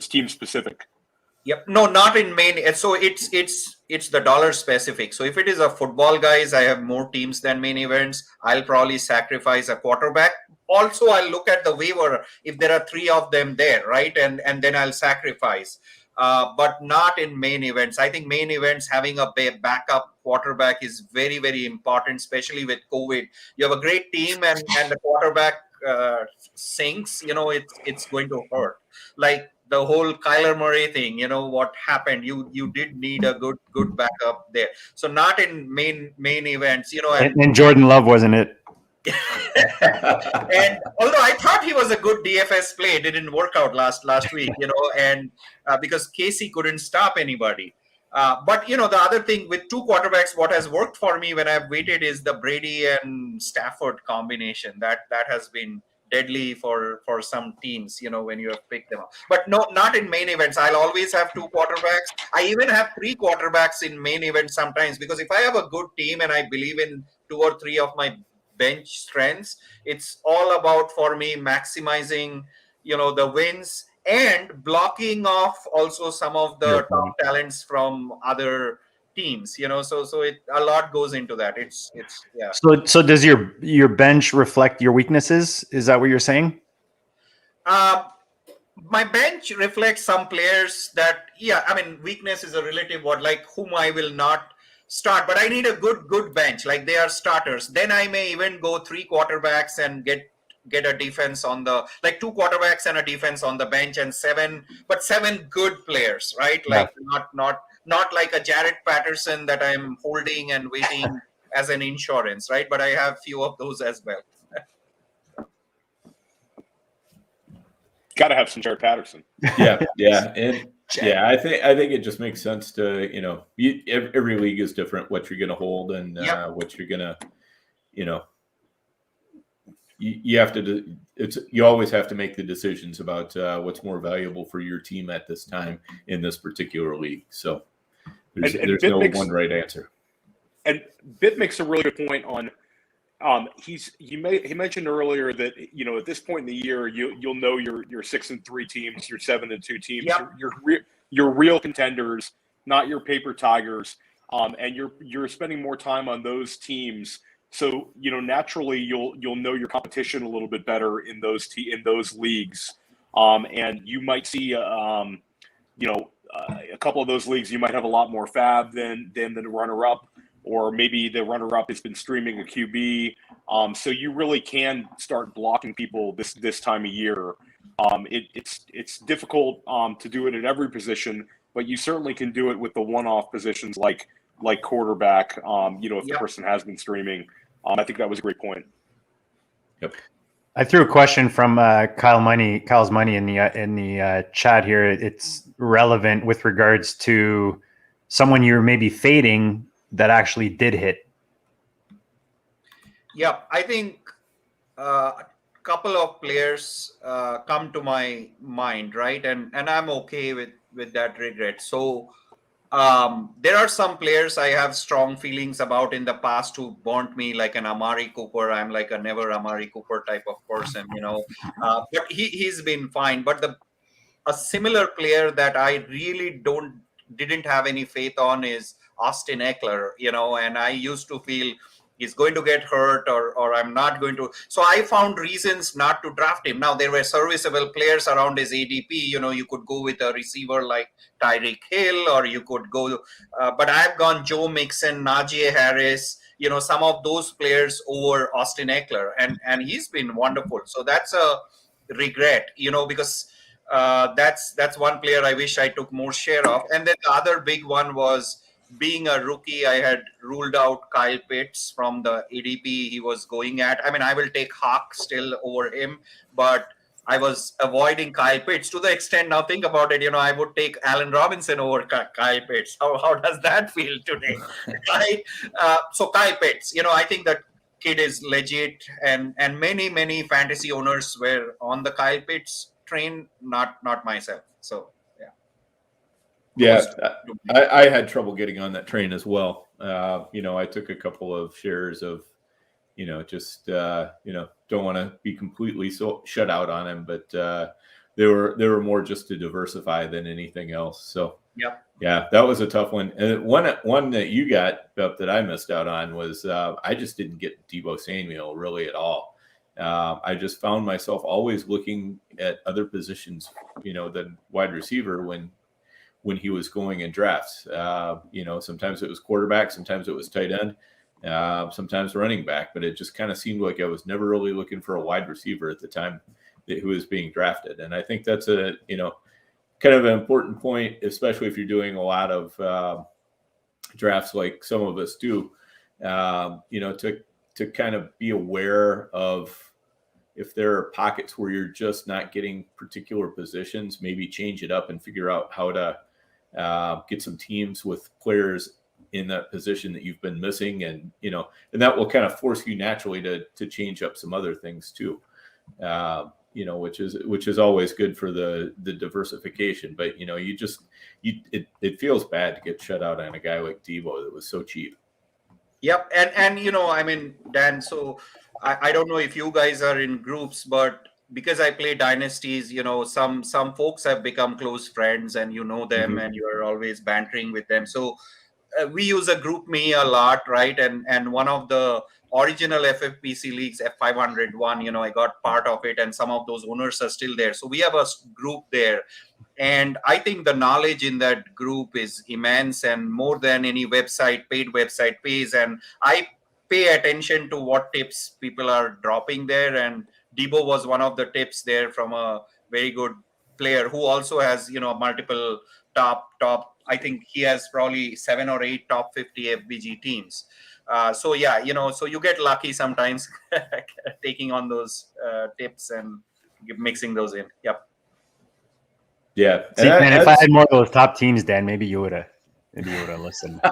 team specific? Yep. No, not in main. So it's the dollar specific. So if it is a football, guys, I have more teams than main events. I'll probably sacrifice a quarterback. Also, I'll look at the waiver if there are 3 of them there, right? And then I'll sacrifice. But not in main events. I think main events, having a backup quarterback is very, very important, especially with COVID. You have a great team and the quarterback sinks, it's going to hurt. Like the whole Kyler Murray thing, what happened? You did need a good backup there. So not in main events, And Jordan Love wasn't it? And although I thought he was a good DFS play, it didn't work out last week, and because Casey couldn't stop anybody. But the other thing with 2 quarterbacks, what has worked for me when I've waited is the Brady and Stafford combination. That has been deadly for some teams, when you have picked them up. But no, not in main events. I'll always have 2 quarterbacks. I even have 3 quarterbacks in main events sometimes, because if I have a good team and I believe in 2 or 3 of my bench strengths, it's all about, for me, maximizing the wins and blocking off also some of the top talents from other teams, so a lot goes into that. It's yeah. So does your bench reflect your weaknesses? Is that what you're saying? My bench reflects some players that, weakness is a relative word, like whom I will not start, but I need a good bench, like they are starters. Then I may even go 3 quarterbacks and get a defense on the, like 2 quarterbacks and a defense on the bench, and 7 good players, right? Like not like a Jared Patterson that I'm holding and waiting as an insurance, right? But I have few of those as well. Got to have some Jared Patterson. Yeah, and I think it just makes sense to every league is different, what you're going to hold and what you're going to you have to you always have to make the decisions about what's more valuable for your team at this time in this particular league. So there's no one right answer. And Bit makes a really good point on. He mentioned earlier that at this point in the year you'll know your 6-3 teams, your 7-2 teams, your real contenders, not your paper tigers, and you're spending more time on those teams. So naturally you'll know your competition a little bit better in those leagues, and you might see a couple of those leagues you might have a lot more fab than the runner-up. Or maybe the runner-up has been streaming a QB, so you really can start blocking people this time of year. It's difficult to do it at every position, but you certainly can do it with the one-off positions like quarterback. If the person has been streaming, I think that was a great point. Yep. I threw a question from Kyle's Money in the chat here. It's relevant with regards to someone you're maybe fading that actually did hit. Yeah, I think a couple of players come to my mind, right? And I'm okay with that regret. So there are some players I have strong feelings about in the past who burnt me, like an Amari Cooper. I'm like a never Amari Cooper type of person, but he's been fine. But a similar player that I really didn't have any faith on is Austin Eckler, and I used to feel he's going to get hurt or I'm not going to. So I found reasons not to draft him. Now, there were serviceable players around his ADP. You could go with a receiver like Tyreek Hill, or you could go, but I've gone Joe Mixon, Najee Harris, some of those players over Austin Eckler, and he's been wonderful. So that's a regret, because that's one player I wish I took more share of. And then the other big one was, being a rookie, I had ruled out Kyle Pitts from the ADP he was going at. I mean, I will take Hawk still over him, but I was avoiding Kyle Pitts to the extent, now think about it, I would take Allen Robinson over Kyle Pitts. How does that feel today? Right? So Kyle Pitts, I think that kid is legit, and many fantasy owners were on the Kyle Pitts train, not myself. So Yeah, I had trouble getting on that train as well. I took a couple of shares of, just don't want to be completely shut out on him, but they were more just to diversify than anything else. So yeah, that was a tough one. And one that you got up that I missed out on was I just didn't get Deebo Samuel really at all. I just found myself always looking at other positions, than wide receiver when he was going in drafts. Sometimes it was quarterback, sometimes it was tight end, sometimes running back, but it just kind of seemed like I was never really looking for a wide receiver at the time that he was being drafted. And I think that's a, kind of an important point, especially if you're doing a lot of drafts like some of us do, to kind of be aware of if there are pockets where you're just not getting particular positions, maybe change it up and figure out how to get some teams with players in that position that you've been missing. And, and that will kind of force you naturally to change up some other things too, which is always good for the diversification. But, it feels bad to get shut out on a guy like Deebo that was so cheap. Yep. And Dan, so I don't know if you guys are in groups, but because I play dynasties, some folks have become close friends, and them, and you're always bantering with them. So we use a group me a lot, right? And one of the original FFPC leagues, F501, I got part of it, and some of those owners are still there. So we have a group there. And I think the knowledge in that group is immense, and more than any paid website pays. And I pay attention to what tips people are dropping there. And Deebo was one of the tips there from a very good player who also has, multiple top. I think he has probably 7 or 8 top 50 FBG teams. So you get lucky sometimes taking on those tips and mixing those in. Yep. Yeah. See, man, if I had more of those top teams, Dan, maybe you would have listened. No,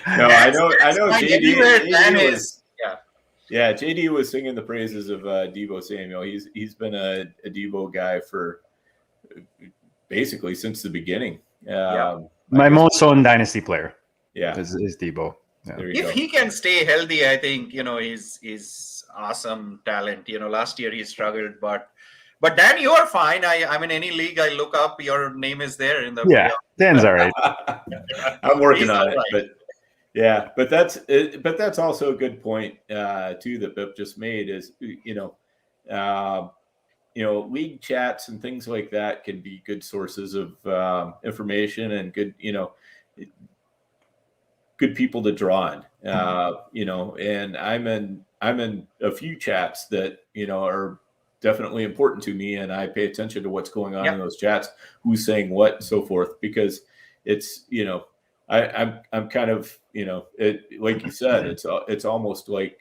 I know. JD was, yeah. JD was singing the praises of Deebo Samuel. He's been a Deebo guy for basically since the beginning. My most owned dynasty player. Yeah, is Deebo. Yeah. If he can stay healthy, I think he's awesome talent. Last year he struggled, but Dan, you are fine. I mean, any league I look up, your name is there in the. Yeah, Dan's all right. I'm working on it, but yeah, but that's also a good point too that Bip just made is league chats and things like that can be good sources of information and good good people to draw on. And I'm in a few chats that are definitely important to me, and I pay attention to what's going on in those chats, who's saying what, and so forth, because it's I'm kind of like you said, it's almost like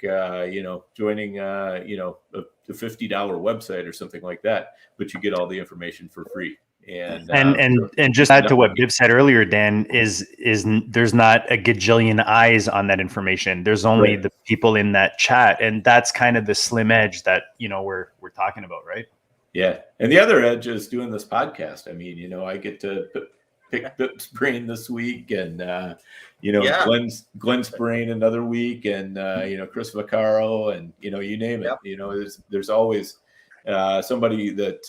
joining a $50 website or something like that, but you get all the information for free. And just add to what Bib said earlier, Dan, is there's not a gajillion eyes on that information. There's only the people in that chat, and that's kind of the slim edge that we're talking about, right? Yeah, and the other edge is doing this podcast. I mean, I get to pick Bip's brain this week, and Glenn's brain another week, and Chris Vaccaro, and you name it. There's always somebody that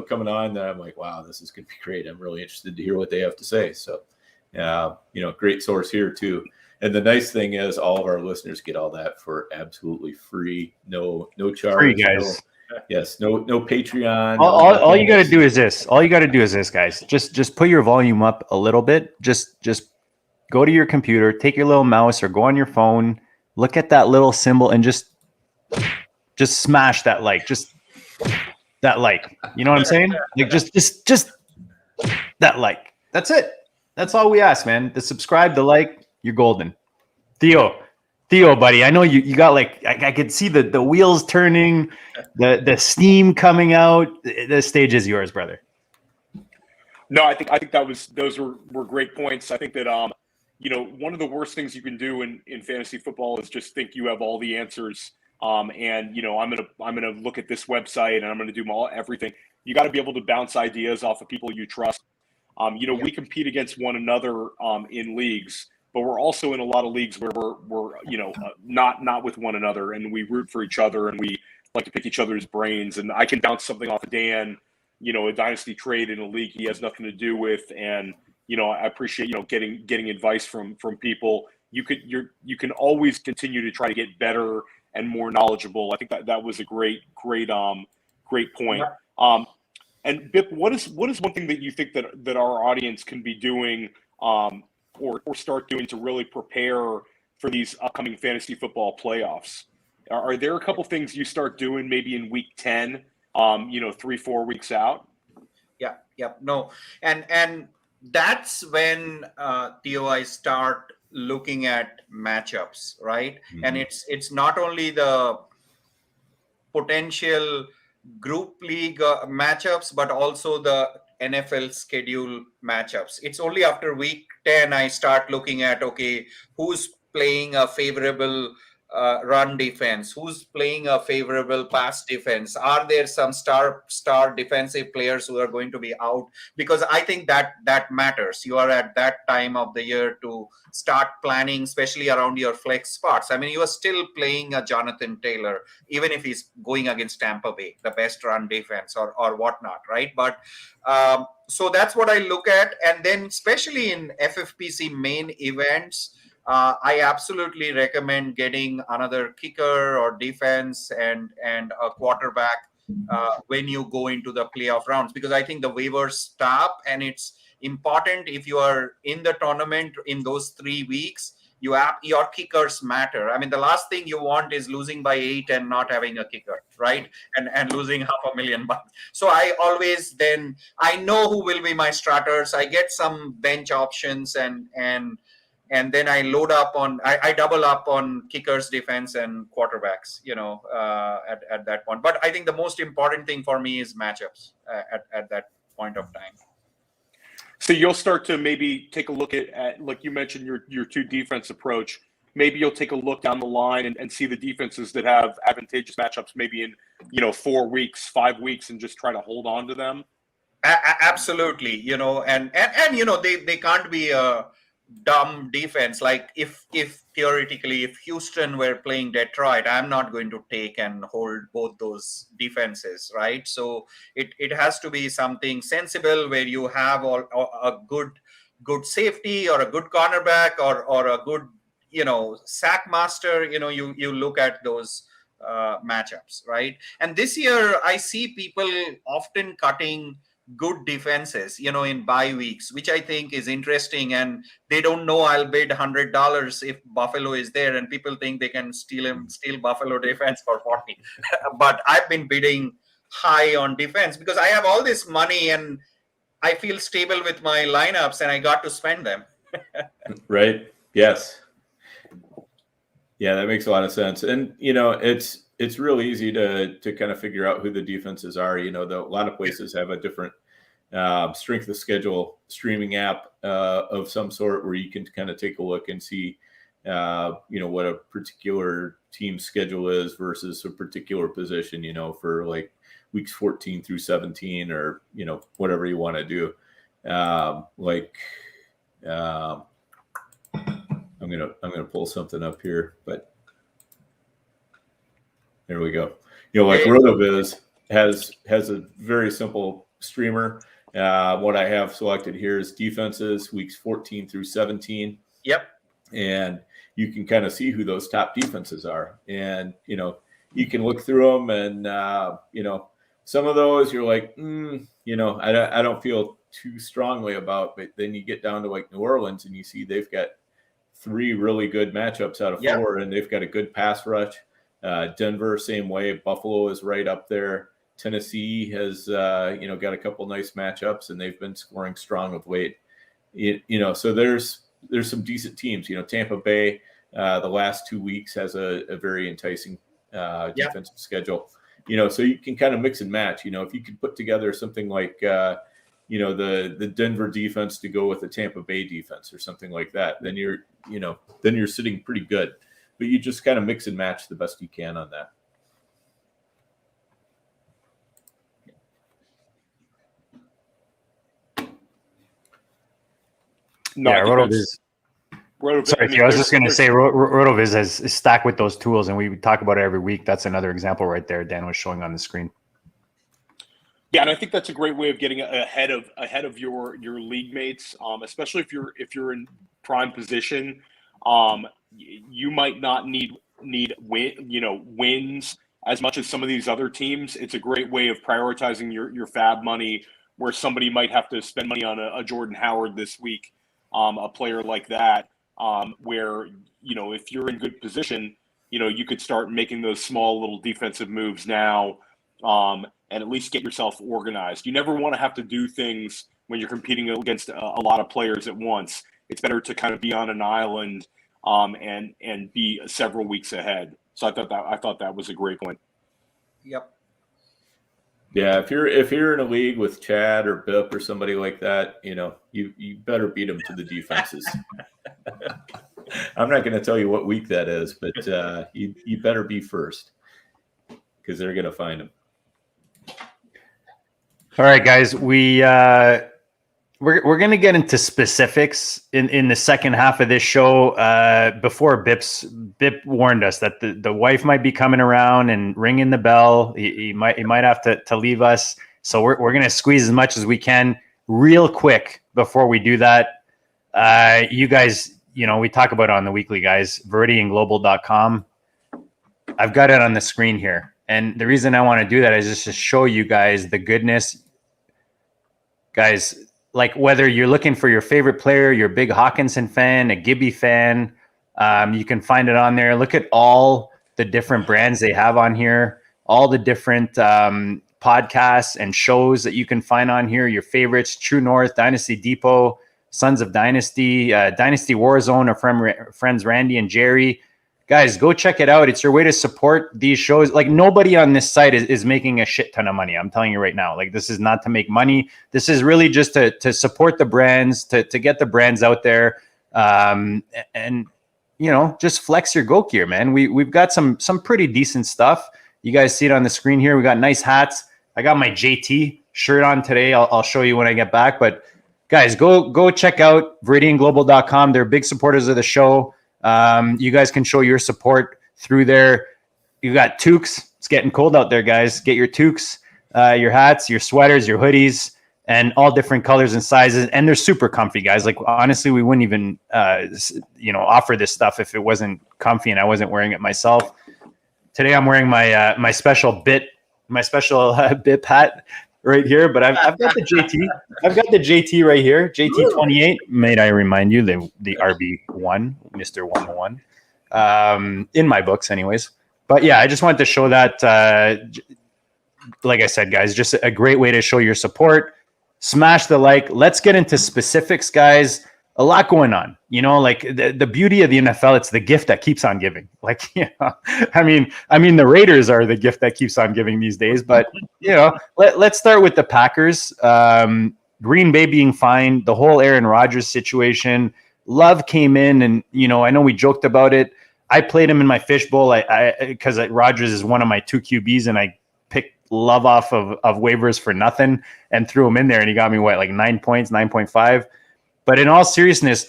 coming on that I'm like, wow, this is going to be great. I'm really interested to hear what they have to say. So, great source here too. And the nice thing is, all of our listeners get all that for absolutely free, no charge. Free, guys. No Patreon. All you got to do is this. All you got to do is this, guys. Just put your volume up a little bit. Just go to your computer, take your little mouse, or go on your phone. Look at that little symbol and just smash that like. Just that like. You know what I'm saying? Like just that like. That's it. That's all we ask, man. The subscribe, the like, you're golden. Theo, Theo, buddy, I know you got like I could see the wheels turning, the steam coming out. The stage is yours, brother. No, I think those were great points. I think that one of the worst things you can do in fantasy football is just think you have all the answers. And I'm gonna look at this website and I'm gonna do everything. You got to be able to bounce ideas off of people you trust. We compete against one another in leagues, but we're also in a lot of leagues where we're not with one another, and we root for each other and we like to pick each other's brains. And I can bounce something off of Dan, a dynasty trade in a league he has nothing to do with, and I appreciate getting advice from people. You can always continue to try to get better and more knowledgeable. I think that was a great point. And Bip, what is one thing that you think that our audience can be doing or start doing to really prepare for these upcoming fantasy football playoffs? Are there a couple things you start doing maybe in week 10, 3-4 weeks out? Yeah. No. And that's when, Theo, I start looking at matchups, right? Mm-hmm. And it's not only the potential group league matchups, but also the NFL schedule matchups. It's only after week 10 I start looking at, okay, who's playing a favorable run defense, who's playing a favorable pass defense, are there some star defensive players who are going to be out? Because I think that matters. You are at that time of the year to start planning, especially around your flex spots. I mean, you are still playing a Jonathan Taylor, even if he's going against Tampa Bay, the best run defense or whatnot, right? But so that's what I look at. And then especially in FFPC main events, I absolutely recommend getting another kicker or defense and a quarterback when you go into the playoff rounds, because I think the waivers stop, and it's important if you are in the tournament in those 3 weeks. Your kickers matter. I mean, the last thing you want is losing by 8 and not having a kicker, right? And losing $500,000. So I always I know who will be my starters. I get some bench options and then I load up I double up on kickers, defense, and quarterbacks, at that point. But I think the most important thing for me is matchups at that point of time. So you'll start to maybe take a look at like you mentioned, your two defense approach. Maybe you'll take a look down the line and see the defenses that have advantageous matchups maybe in, 4 weeks, 5 weeks, and just try to hold on to them. Absolutely. And they can't be a dumb defense. Like if theoretically, if Houston were playing Detroit, I'm not going to take and hold both those defenses, right? So it has to be something sensible where you have a good safety or a good cornerback or a good sack master. You look at those matchups, right? And this year I see people often cutting good defenses, in bye weeks, which I think is interesting. And they don't know I'll bid $100 if Buffalo is there, and people think they can steal Buffalo defense for 40. But I've been bidding high on defense because I have all this money and I feel stable with my lineups, and I got to spend them. Right. Yes. Yeah, that makes a lot of sense. And it's real easy to kind of figure out who the defenses are. A lot of places have a different strength of schedule streaming app of some sort where you can kind of take a look and see, what a particular team's schedule is versus a particular position, for like weeks 14 through 17 or, whatever you want to do. I'm gonna pull something up here, but there we go. Like RotoViz has a very simple streamer. What I have selected here is defenses weeks 14 through 17. Yep. And you can kind of see who those top defenses are, and you can look through them, and some of those you're like, I don't feel too strongly about, but then you get down to like New Orleans and you see they've got 3 really good matchups out of 4, and they've got a good pass rush. Denver, same way. Buffalo is right up there. Tennessee has, got a couple nice matchups, and they've been scoring strong of late. So there's some decent teams. Tampa Bay the last 2 weeks has a very enticing defensive schedule. So you can kind of mix and match. If you could put together something like the Denver defense to go with the Tampa Bay defense or something like that, then you're sitting pretty good. But you just kind of mix and match the best you can on that. No, yeah, RotoViz. Sorry, I was just going to say RotoViz is stacked with those tools, and we talk about it every week. That's another example right there. Dan was showing on the screen. Yeah, and I think that's a great way of getting ahead of your league mates, especially if you're in prime position. You might not need wins as much as some of these other teams. It's a great way of prioritizing your fab money, where somebody might have to spend money on a Jordan Howard this week, a player like that, where if you're in good position, you could start making those small little defensive moves now. And at least get yourself organized. You never want to have to do things when you're competing against a lot of players at once. It's better to kind of be on an island and be several weeks ahead. So I thought that was a great point. Yep. Yeah, if you're in a league with Chad or Bip or somebody like that, you better beat them to the defenses. I'm not going to tell you what week that is, but you better be first, because they're going to find them. All right, guys, we're going to get into specifics in the second half of this show. Before Bip warned us that the wife might be coming around and ringing the bell. He might have to leave us. So we're going to squeeze as much as we can real quick before we do that. You guys, we talk about it on the weekly, guys. ViridianGlobal.com. I've got it on the screen here. And the reason I want to do that is just to show you guys the goodness. Guys, like whether you're looking for your favorite player, you're a big Hawkinson fan, a Gibby fan, you can find it on there. Look at all the different brands they have on here, all the different podcasts and shows that you can find on here. Your favorites, True North, Dynasty Depot, Sons of Dynasty, Dynasty Warzone, our friends Randy and Jerry. Guys, go check it out. It's your way to support these shows. Like, nobody on this site is making a shit ton of money. I'm telling you right now. Like, this is not to make money. This is really just to support the brands, to get the brands out there, and just flex your goat gear, man. We've got some pretty decent stuff. You guys see it on the screen here. We got nice hats. I got my JT shirt on today. I'll show you when I get back. But guys, go check out ViridianGlobal.com. They're big supporters of the show. You guys can show your support through there. You got toques. It's getting cold out there, guys. Get your toques, your hats, your sweaters, your hoodies, and all different colors and sizes. And they're super comfy, guys. Like, honestly, we wouldn't even, offer this stuff if it wasn't comfy and I wasn't wearing it myself. Today, I'm wearing my special bip hat right here, but I've got the JT. I've got the JT right here, JT 28. May I remind you, the RB1, Mr. 101, in my books, anyways. But yeah, I just wanted to show that. Like I said, guys, just a great way to show your support. Smash the like. Let's get into specifics, guys. A lot going on. Like the beauty of the NFL, it's the gift that keeps on giving. Like, I mean, the Raiders are the gift that keeps on giving these days. But let's start with the Packers. Green Bay being fine. The whole Aaron Rodgers situation. Love came in, and I know we joked about it. I played him in my fishbowl. Because Rodgers is one of my two QBs, and I picked Love off of waivers for nothing and threw him in there, and he got me like 9 points, 9.5. But in all seriousness,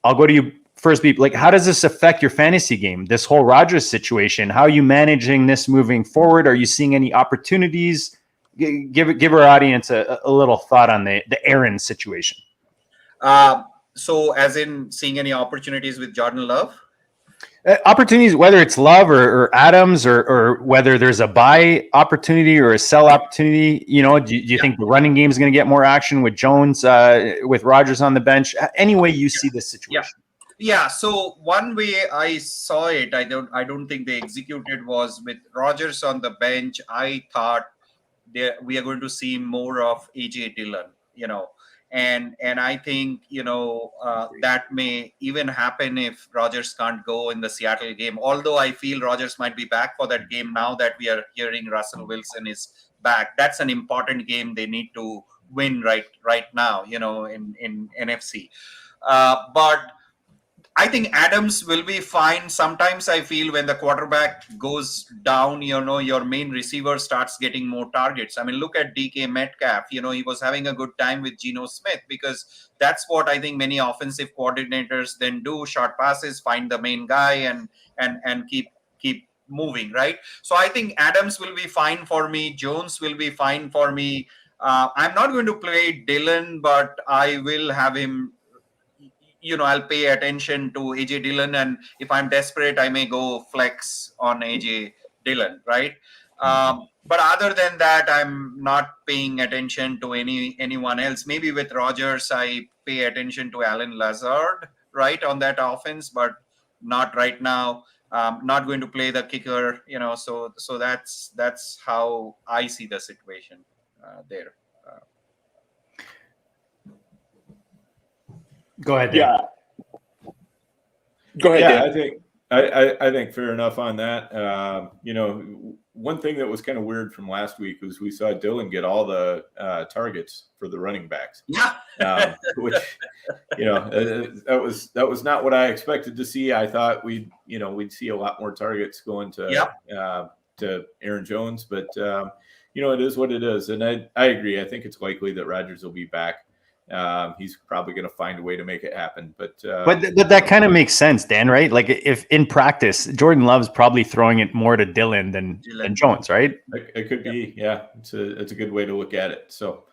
I'll go to you first, Beep. Like, how does this affect your fantasy game? This whole Rodgers situation. How are you managing this moving forward? Are you seeing any opportunities? Give our audience a little thought on the Aaron situation. So, as in seeing any opportunities with Jordan Love? Opportunities, whether it's Love or Adams, or whether there's a buy opportunity or a sell opportunity. Do you think the running game is going to get more action with Jones, with Rodgers on the bench? Any way you see this situation? Yeah. So one way I saw it, I don't think they executed, was with Rodgers on the bench. I thought we are going to see more of AJ Dillon. And I think, that may even happen if Rodgers can't go in the Seattle game. Although I feel Rodgers might be back for that game now that we are hearing Russell Wilson is back. That's an important game they need to win right now, in NFC. But I think Adams will be fine. Sometimes I feel when the quarterback goes down, your main receiver starts getting more targets. I mean, look at DK Metcalf. He was having a good time with Geno Smith, because that's what I think many offensive coordinators then do: short passes, find the main guy, and keep moving, right? So I think Adams will be fine for me. Jones will be fine for me. I'm not going to play Dylan, but I will have him. I'll pay attention to AJ Dillon, and if I'm desperate, I may go flex on AJ Dillon, right? But other than that, I'm not paying attention to anyone else. Maybe with Rodgers, I pay attention to Alan Lazard, right, on that offense, but not right now. Not going to play the kicker, So that's how I see the situation there. Go ahead, Dave. Yeah. Go ahead. Yeah, Dan. I think fair enough on that. One thing that was kind of weird from last week was we saw Dylan get all the targets for the running backs. Yeah. Which that was not what I expected to see. I thought we'd see a lot more targets going to Aaron Jones, but it is what it is, and I agree. I think it's likely that Rodgers will be back. He's probably going to find a way to make it happen, but that kind of makes sense, Dan, right? Like if in practice, Jordan Love's probably throwing it more to Dylan than Jones, right? It could be, yeah. It's a good way to look at it. So,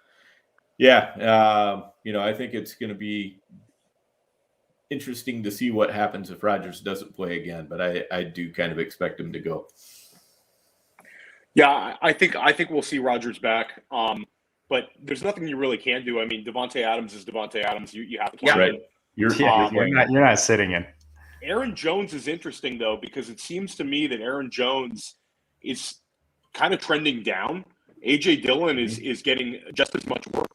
yeah, I think it's going to be interesting to see what happens if Rodgers doesn't play again, but I do kind of expect him to go. Yeah, I think we'll see Rodgers back. But there's nothing you really can do. I mean, Devontae Adams is Devontae Adams. You have to play right. him. You're not sitting in. Aaron Jones is interesting, though, because it seems to me that Aaron Jones is kind of trending down. A.J. Dillon is getting just as much work.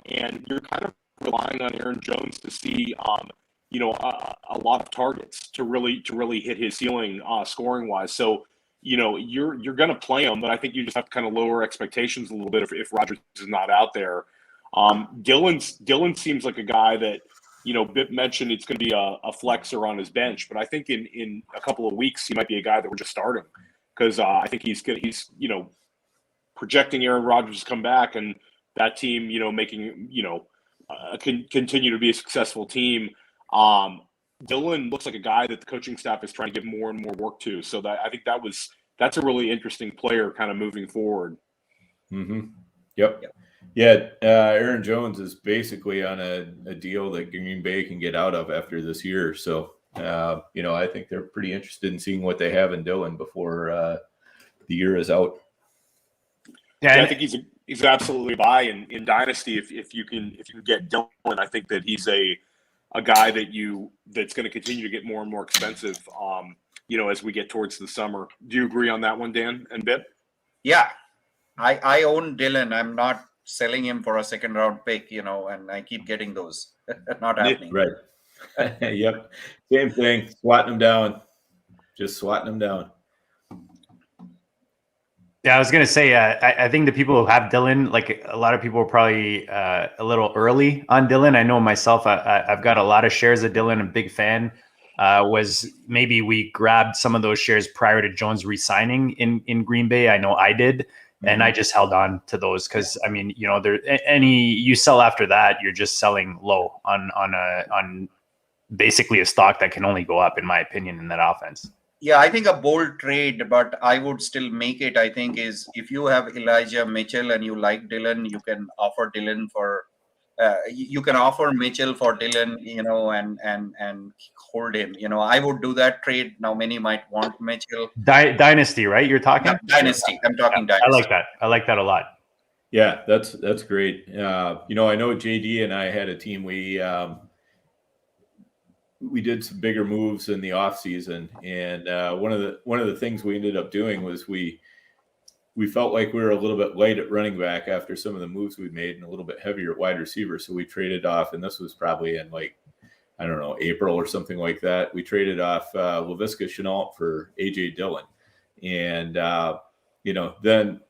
And you're kind of relying on Aaron Jones to see, a lot of targets to really hit his ceiling scoring-wise. So, you're going to play him, but I think you just have to kind of lower expectations a little bit if Rodgers is not out there. Dillon seems like a guy that, Bip mentioned it's going to be a flexer on his bench, but I think in a couple of weeks he might be a guy that we're just starting, because I think he's projecting Aaron Rodgers to come back and that team, making continue to be a successful team. Dillon looks like a guy that the coaching staff is trying to give more and more work to. So I think that's a really interesting player kind of moving forward. Mm-hmm. Yep. Yeah. Aaron Jones is basically on a deal that Green Bay can get out of after this year. So, I think they're pretty interested in seeing what they have in Dillon before the year is out. Yeah, I think he's absolutely a buy in Dynasty if you can get Dillon. I think that he's a guy that's going to continue to get more and more expensive, as we get towards the summer. Do you agree on that one, Dan and Bip? Yeah, I own Dillon. I'm not selling him for a second round pick, and I keep getting those. Not happening. Right. Yep. Same thing. Swatting them down. Just swatting them down. Yeah, I was going to say, I think the people who have Dillon, like a lot of people are probably a little early on Dillon. I know myself, I've got a lot of shares of Dillon. I'm a big fan. Was maybe we grabbed some of those shares prior to Jones re-signing in Green Bay. I know I did. And I just held on to those because, I mean, you sell after that, you're just selling low on basically a stock that can only go up, in my opinion, in that offense. Yeah, I think a bold trade, but I would still make it, I think, is if you have Elijah Mitchell and you like Dillon, you can offer Dillon for you can offer Mitchell for Dillon, and hold him. I would do that trade. Now, many might want Mitchell. Dynasty, right? You're talking? Yeah, Dynasty. I'm talking Dynasty. I like that. I like that a lot. Yeah, that's great. I know JD and I had a team. We did some bigger moves in the off season, and one of the things we ended up doing was we we felt like we were a little bit light at running back after some of the moves we made, and a little bit heavier at wide receiver. So we traded off, and this was probably in like, I don't know, April or something like that. We traded off Laviska Shenault for AJ Dillon. And, then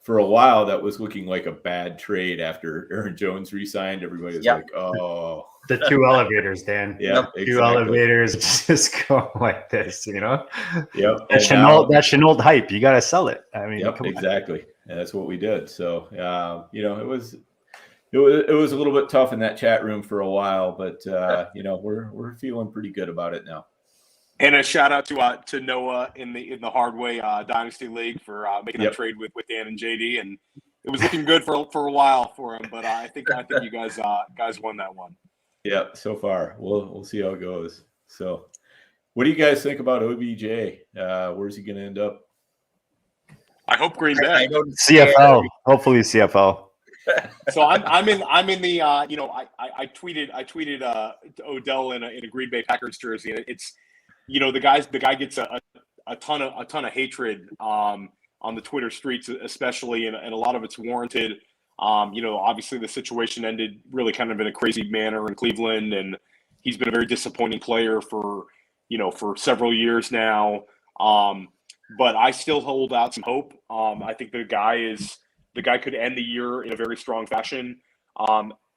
for a while that was looking like a bad trade after Aaron Jones re-signed. Everybody was like, oh. The two elevators, Dan. Yeah, two exactly. elevators just go like this, Yep. That Shenault hype, you got to sell it. I mean, yep, exactly. And that's what we did. So, it was a little bit tough in that chat room for a while, but we're feeling pretty good about it now. And a shout out to Noah in the Hardway Dynasty League for making that trade with Dan and JD, and it was looking good for a while for him. But I think you guys won that one. Yeah, so far we'll see how it goes. So, what do you guys think about OBJ? Where's he going to end up? I hope Green Bay. CFL, hopefully CFL. So I'm in the I tweeted Odell in a Green Bay Packers jersey, and it's the guy gets a ton of hatred on the Twitter streets, especially, and a lot of it's warranted. Obviously the situation ended really kind of in a crazy manner in Cleveland, and he's been a very disappointing player for several years now. But I still hold out some hope. I think the guy could end the year in a very strong fashion.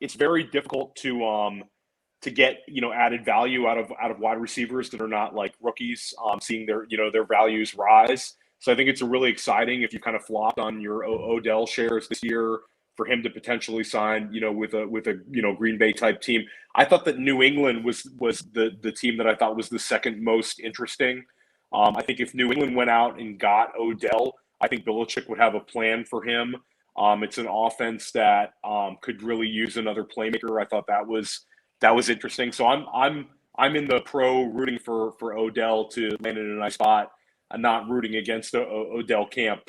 It's very difficult to get added value out of wide receivers that are not like rookies, seeing their values rise. So I think it's really exciting if you kind of flopped on your Odell shares this year for him to potentially sign with a Green Bay type team. I thought that New England was the team that I thought was the second most interesting. I think if New England went out and got Odell, I think Belichick would have a plan for him. It's an offense that could really use another playmaker. I thought that was interesting. So I'm in the pro rooting for Odell to land in a nice spot and not rooting against Odell camp.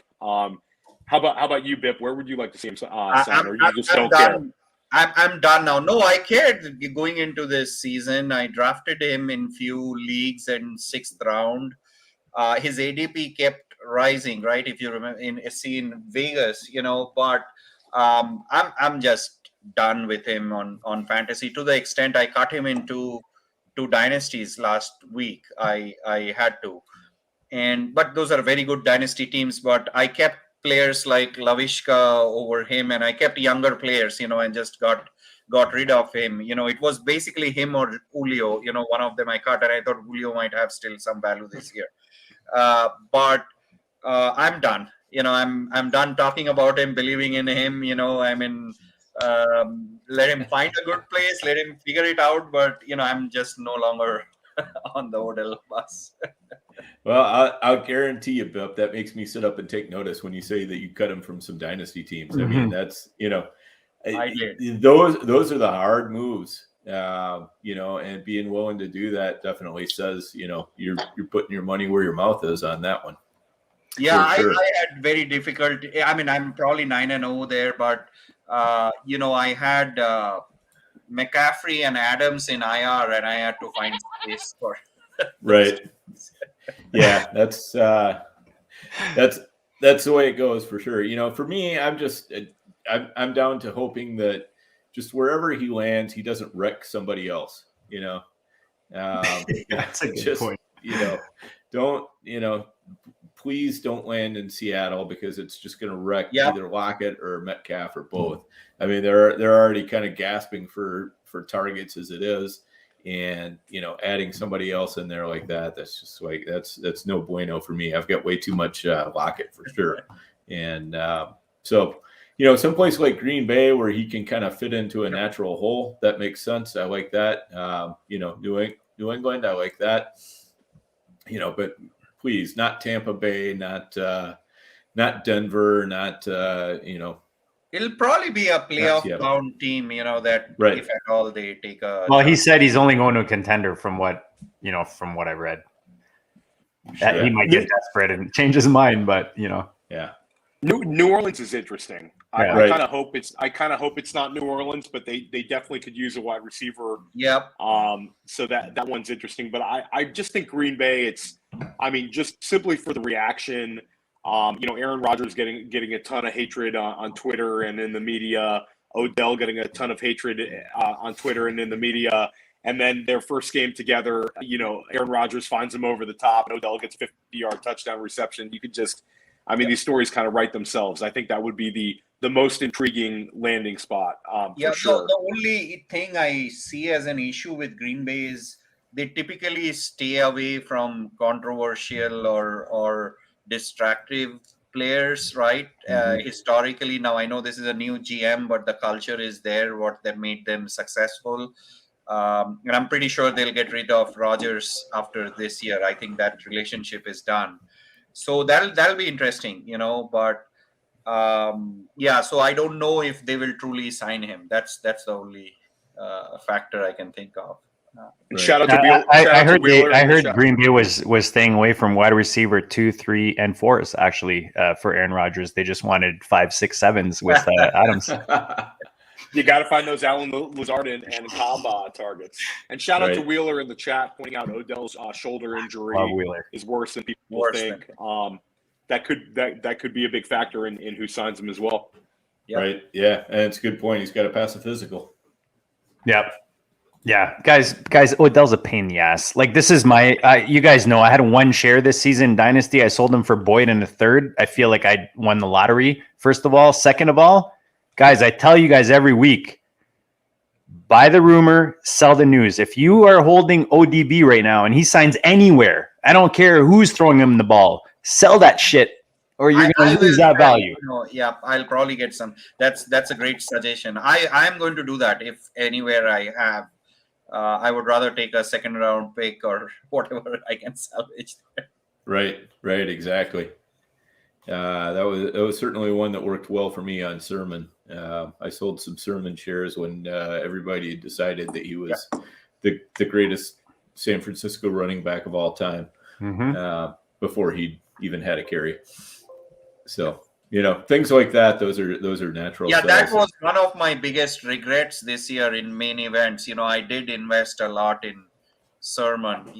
How about you, Bip? Where would you like to see him sign? Or you just don't care? I'm done now. No, I cared going into this season. I drafted him in few leagues in 6th round. His ADP kept rising, right? If you remember, in Vegas, but I'm just done with him on fantasy, to the extent I cut him into 2 dynasties last week. I had to, but those are very good dynasty teams. But I kept players like Lavishka over him, and I kept younger players, and just got rid of him. It was basically him or Julio. One of them I cut, and I thought Julio might have still some value this year. But I'm done. I'm done talking about him, believing in him. Let him find a good place, let him figure it out. But I'm just no longer on the Odell bus. Well, I'll guarantee you, Bip, that makes me sit up and take notice when you say that you cut him from some dynasty teams. I mean, that's I did. Those are the hard moves. And being willing to do that definitely says, you're putting your money where your mouth is on that one. Yeah, sure. I had very difficult. I mean, I'm probably 9-0 there, but I had McCaffrey and Adams in IR, and I had to find space for. Right. Yeah, that's the way it goes for sure. For me, I'm down to hoping that just wherever he lands, he doesn't wreck somebody else. That's a good point. Please don't land in Seattle, because it's just going to wreck either Lockett or Metcalf or both. I mean, they're already kind of gasping for targets as it is, and adding somebody else in there like that's just like that's no bueno for me. I've got way too much Lockett for sure, and so. Someplace like Green Bay where he can kind of fit into a natural hole, that makes sense. I like that. New England, I like that. But please, not Tampa Bay, not Denver, not It'll probably be a playoff bound team, that right. If at all they take a. Well, he said he's only going to a contender from what I read. That he might get desperate and change his mind, but yeah. New Orleans is interesting. I kind of hope it's not New Orleans, but they definitely could use a wide receiver. Yep. So that one's interesting, but I just think Green Bay. Just simply for the reaction. Aaron Rodgers getting a ton of hatred on Twitter and in the media. Odell getting a ton of hatred on Twitter and in the media. And then their first game together, Aaron Rodgers finds him over the top, and Odell gets a 50-yard touchdown reception. You could just, these stories kind of write themselves. I think that would be the most intriguing landing spot. For sure. The only thing I see as an issue with Green Bay is they typically stay away from controversial or distractive players, right? Historically, now I know this is a new GM, but the culture is there, what that made them successful. And I'm pretty sure they'll get rid of Rodgers after this year. I think that relationship is done. So that'll be interesting, but so I don't know if they will truly sign him. That's the only factor I can think of. And shout out to Wheeler. I heard Green Bay was staying away from wide receiver 2, 3, and 4s actually for Aaron Rodgers. They just wanted 5, 6, 7s with Adams. You got to find those Alan Lazard and Cobb targets. And shout out to Wheeler in the chat pointing out Odell's shoulder injury is worse than people think. That could be a big factor in who signs him as well. Yep. Right. Yeah, and it's a good point. He's got to pass a physical. Yep. Yeah, guys, Odell's a pain in the ass. Like, this is you guys know I had 1 share this season, Dynasty. I sold him for Boyd in a third. I feel like I won the lottery, first of all. Second of all, guys, I tell you guys every week, buy the rumor, sell the news. If you are holding ODB right now and he signs anywhere, I don't care who's throwing him the ball, sell that shit or you're going to lose that value. I'll probably get some. That's a great suggestion. I'm going to do that if anywhere I have. I would rather take a second round pick or whatever I can salvage. Right, exactly. That was certainly one that worked well for me on Sermon. I sold some Sermon shares when everybody decided that he was the greatest San Francisco running back of all time before he even had a carry. So, things like that, those are natural. Yeah, that was one of my biggest regrets this year in main events. I did invest a lot in Sermon,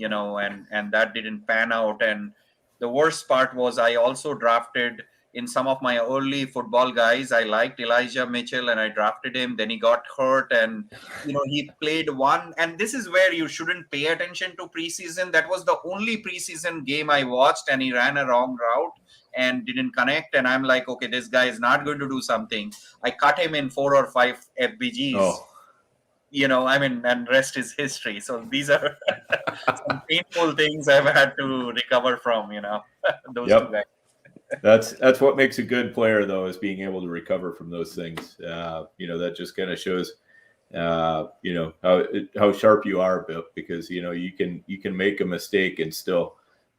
and that didn't pan out. And the worst part was I also drafted in some of my early football guys. I liked Elijah Mitchell and I drafted him. Then he got hurt and, he played one. And this is where you shouldn't pay attention to preseason. That was the only preseason game I watched and he ran a wrong route and didn't connect. And I'm like, okay, this guy is not going to do something. I cut him in 4 or 5 FBGs. Oh. And rest is history. So these are some painful things I've had to recover from, those two guys. That's what makes a good player, though, is being able to recover from those things. That just kind of shows, how sharp you are, because, you can make a mistake and still,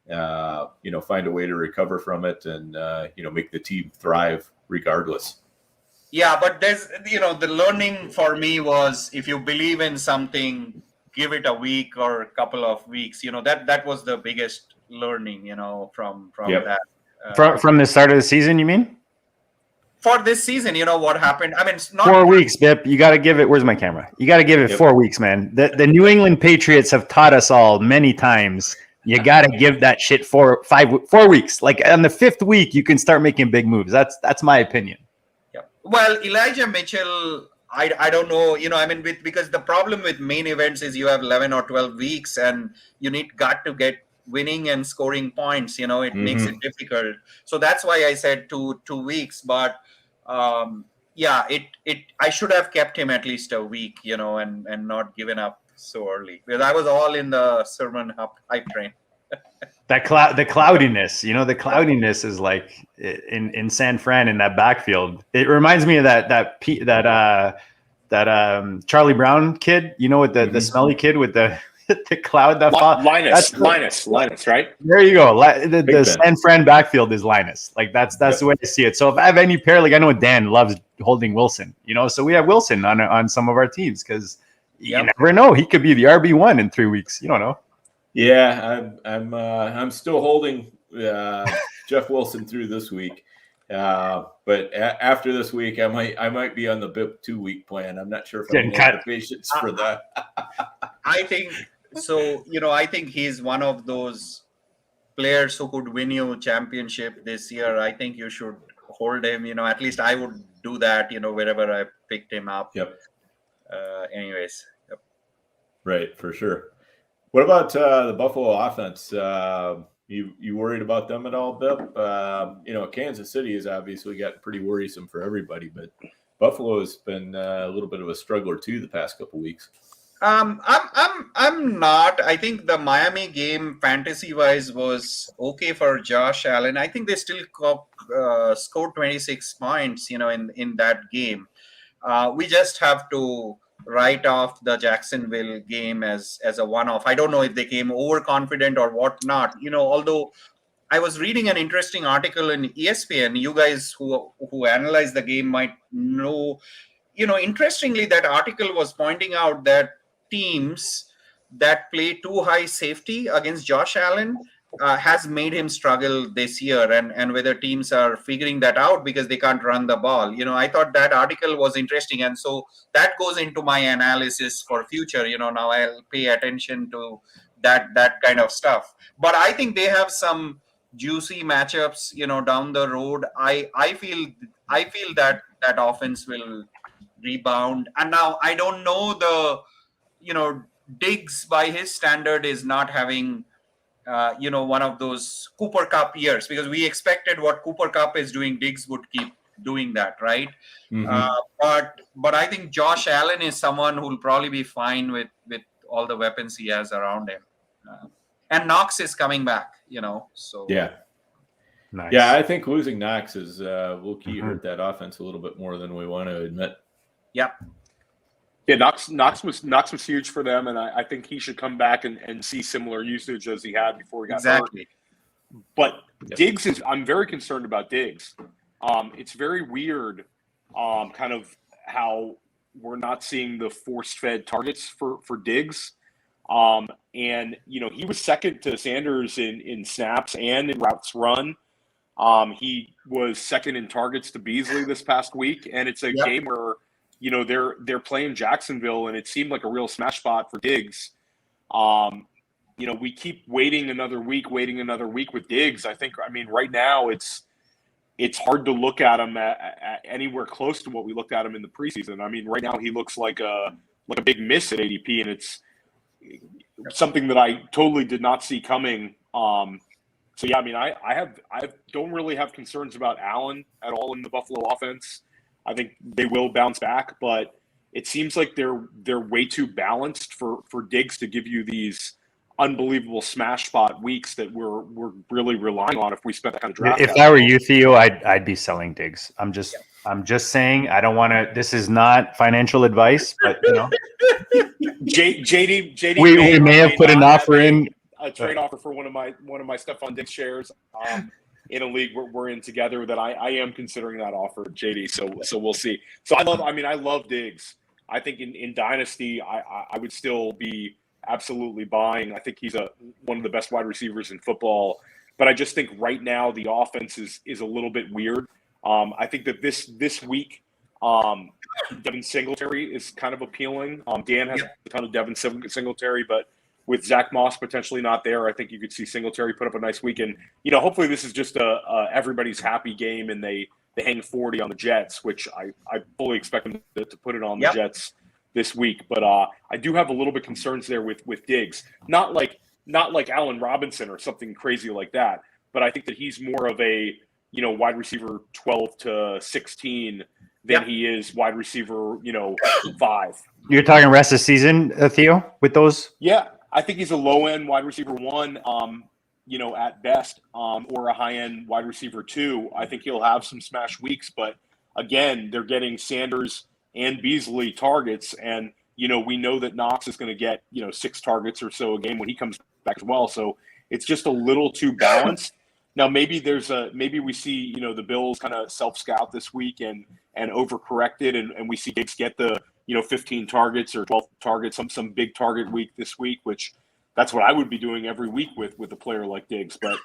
find a way to recover from it and, make the team thrive regardless. Yeah, but there's, the learning for me was if you believe in something, give it a week or a couple of weeks. That was the biggest learning, from that. From the start of the season, you mean? For this season, what happened? It's not 4 weeks, Bip. You got to give it. Where's my camera? You got to give it 4 weeks, man. The New England Patriots have taught us all many times. You got to give that shit 4 weeks. Like on the 5th week, you can start making big moves. That's my opinion. Yeah. Well, Elijah Mitchell, I don't know. Because the problem with main events is you have 11 or 12 weeks, and you got to get winning and scoring points. It makes it difficult. So that's why I said 2 weeks. But I should have kept him at least a week, and not given up so early, because I was all in the Sermon hype train. The cloudiness, the cloudiness is like in San Fran in that backfield. It reminds me of that Charlie Brown kid, with the smelly kid with the cloud that Linus, right? There you go. The San Fran backfield is Linus. Like that's the way I see it. So if I have any pair, like I know Dan loves holding Wilson, so we have Wilson on some of our teams because you never know. He could be the RB1 in 3 weeks. You don't know. Yeah, I'm still holding Jeff Wilson through this week. But after this week, I might be on the BIP 2-week plan. I'm not sure if I'm have the patience for that. I think so. I think he's one of those players who could win you championship this year, I think you should hold him. At least I would do that. Wherever I picked him up. Yep. Anyways. Yep. Right, for sure. What about the Buffalo offense? You worried about them at all, Bip? Kansas City has obviously gotten pretty worrisome for everybody, but Buffalo has been a little bit of a struggler too the past couple weeks. I'm not. I think the Miami game fantasy wise was okay for Josh Allen. I think they still scored 26 points, in that game. We just have to write off the Jacksonville game as a one-off. I don't know if they came overconfident or whatnot. Although I was reading an interesting article in ESPN. You guys who analyze the game might know. Interestingly, that article was pointing out that teams that play too high safety against Josh Allen has made him struggle this year, and whether teams are figuring that out because they can't run the ball. I thought that article was interesting, and so that goes into my analysis for future. Now I'll pay attention to that kind of stuff. But I think they have some juicy matchups, down the road. I feel that offense will rebound. And now I don't know Diggs by his standard is not having one of those Cooper Cup years, because we expected what Cooper Cup is doing, Diggs would keep doing that, right? But I think Josh Allen is someone who'll probably be fine with all the weapons he has around him. And Knox is coming back, so yeah. Nice. Yeah, I think losing Knox is will-key hurt that offense a little bit more than we want to admit. Yep. Yeah, Knox was huge for them, and I think he should come back and see similar usage as he had before he got hurt. But Diggs I'm very concerned about Diggs. It's very weird, kind of how we're not seeing the force-fed targets for Diggs. And he was second to Sanders in snaps and in routes run. He was second in targets to Beasley this past week, and it's a game where they're playing Jacksonville, and it seemed like a real smash spot for Diggs. We keep waiting another week with Diggs. Right now it's hard to look at him at anywhere close to what we looked at him in the preseason. Right now he looks like a big miss at ADP, and it's something that I totally did not see coming. I don't really have concerns about Allen at all in the Buffalo offense. I think they will bounce back, but it seems like they're way too balanced for Diggs to give you these unbelievable smash spot weeks that we're really relying on if we spent that kind of draft. If I were you, Theo, I'd be selling Diggs. I'm just saying, I don't want to. This is not financial advice, but JD, we may have put an offer in, a trade offer for one of my Stephon Diggs shares. In a league we're in together, that I am considering that offer, JD. So we'll see. So I love Diggs. I think in Dynasty, I would still be absolutely buying. I think he's one of the best wide receivers in football. But I just think right now the offense is a little bit weird. I think that this week, Devin Singletary is kind of appealing. Dan has a ton of Devin Singletary, but with Zach Moss potentially not there, I think you could see Singletary put up a nice week. And, hopefully this is just a everybody's happy game, and they hang 40 on the Jets, which I fully expect them to put it on the Jets this week. But I do have a little bit concerns there with Diggs. Not like Allen Robinson or something crazy like that, but I think that he's more of a, wide receiver 12 to 16 than he is wide receiver, 5. You're talking rest of season, Theo, with those? Yeah. I think he's a low-end wide receiver 1, at best, or a high-end wide receiver 2. I think he'll have some smash weeks, but again, they're getting Sanders and Beasley targets, and we know that Knox is going to get 6 targets or so a game when he comes back as well. So it's just a little too balanced. Now maybe we see the Bills kind of self-scout this week and overcorrected, and we see Diggs get the 15 targets or 12 targets, some big target week this week, which that's what I would be doing every week with a player like Diggs. But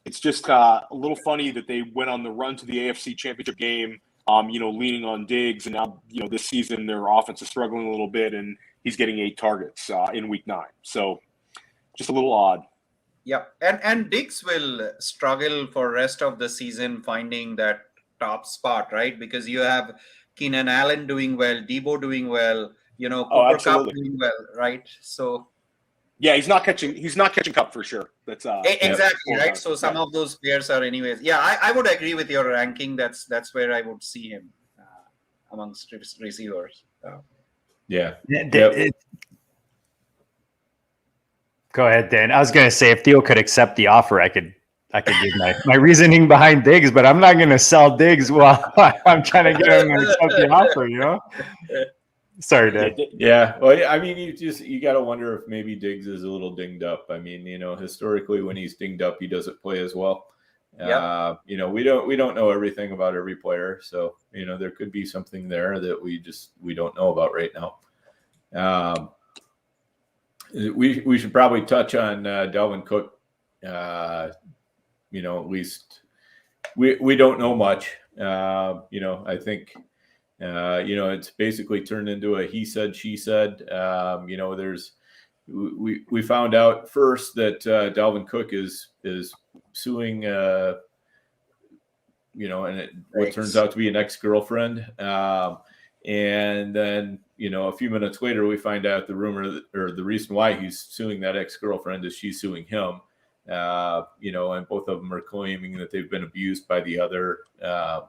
it's just a little funny that they went on the run to the AFC Championship game, leaning on Diggs, and now this season their offense is struggling a little bit, and he's getting 8 targets in week 9. So just a little odd. Yeah, and Diggs will struggle for rest of the season finding that top spot, right? Because you have Keenan Allen doing well, Debo doing well, Oh, Cooper Cup absolutely. doing well, right? So Yeah, he's not catching Cup for sure. That's exactly right. foregone. So some Yeah. of those players are anyways. Yeah, I would agree with your ranking. That's where I would see him amongst receivers. Yeah. Yeah, Yep. Go ahead, Dan. I was going to say if Theo could accept the offer, I could give my reasoning behind Diggs, but I'm not going to sell Diggs while I'm trying to get him to accept the offer. Sorry, Dan. Yeah. Well, I mean, you got to wonder if maybe Diggs is a little dinged up. I mean, historically when he's dinged up, he doesn't play as well. Yeah. We don't know everything about every player, so there could be something there that we don't know about right now. We should probably touch on Dalvin Cook. At least we don't know much. I think it's basically turned into a he said she said. We found out first that Dalvin Cook is suing what turns out to be an ex-girlfriend. And then, a few minutes later, we find out the rumor or the reason why he's suing that ex-girlfriend is she's suing him. And both of them are claiming that they've been abused by the other. I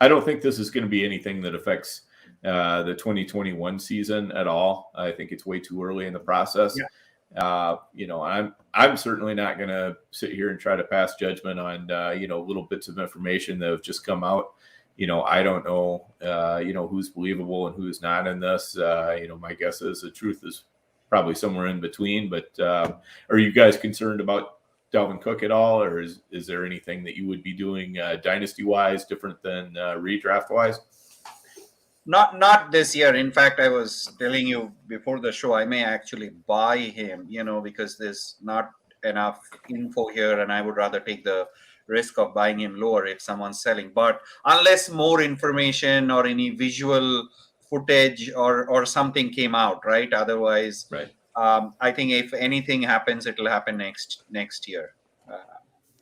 don't think this is going to be anything that affects the 2021 season at all. I think it's way too early in the process. Yeah. I'm certainly not going to sit here and try to pass judgment on, little bits of information that have just come out. I don't know, who's believable and who's not in this. My guess is the truth is probably somewhere in between. But are you guys concerned about Dalvin Cook at all, or is there anything that you would be doing dynasty-wise different than redraft-wise? Not this year. In fact, I was telling you before the show, I may actually buy him, because there's not enough info here, and I would rather take the risk of buying him lower if someone's selling. But unless more information or any visual footage or something came out, right? Otherwise, right. I think if anything happens, it'll happen next year.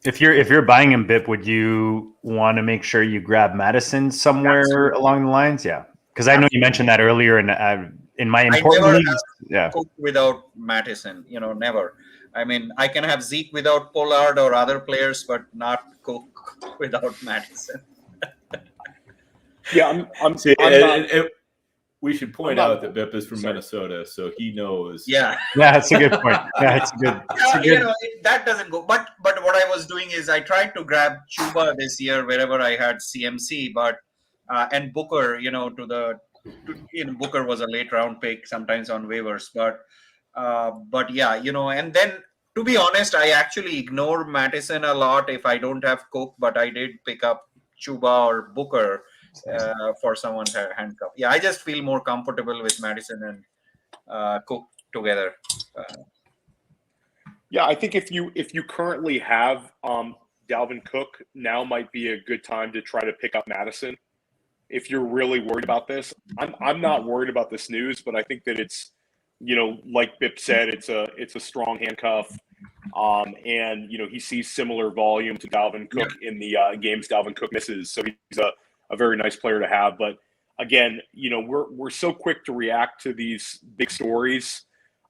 If you're buying him, Bip, would you want to make sure you grab Madison somewhere Absolutely. along the lines? Yeah, because I know you mentioned that earlier in my important leagues. Yeah, Cook without Madison, never. I mean, I can have Zeke without Pollard or other players, but not Cook without Madison. Yeah, we should point out that Bip is from Minnesota, so he knows. Yeah, that's a good point. Yeah, it's good. That doesn't go. But what I was doing is I tried to grab Chuba this year wherever I had CMC, but and Booker, Booker was a late round pick sometimes on waivers, but yeah, and then to be honest, I actually ignore Madison a lot if I don't have Cook, but I did pick up Chuba or Booker for someone's handcuff. Yeah, I just feel more comfortable with Madison and Cook together. Yeah, I think if you currently have Dalvin Cook, now might be a good time to try to pick up Madison. If you're really worried about this, I'm not worried about this news, but I think that it's, like Bip said, it's a strong handcuff, and he sees similar volume to Dalvin Cook in the games Dalvin Cook misses, so he's a very nice player to have. But again, we're so quick to react to these big stories.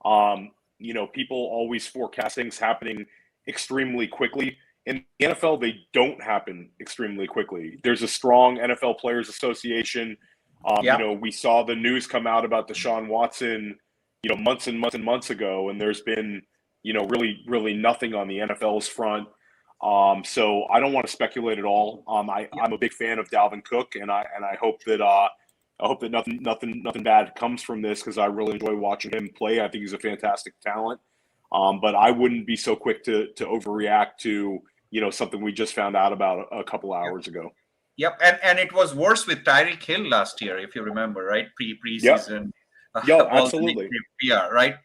People always forecast things happening extremely quickly. In the NFL, they don't happen extremely quickly. There's a strong NFL Players Association. We saw the news come out about Deshaun Watson, months and months and months ago, and there's been, really, really nothing on the NFL's front. So I don't want to speculate at all. I'm a big fan of Dalvin Cook, and I hope that nothing bad comes from this, because I really enjoy watching him play. I think he's a fantastic talent. But I wouldn't be so quick to overreact to something we just found out about a couple hours ago. Yep, and it was worse with Tyreek Hill last year, if you remember, right? Preseason. Yeah, absolutely. Yeah, right.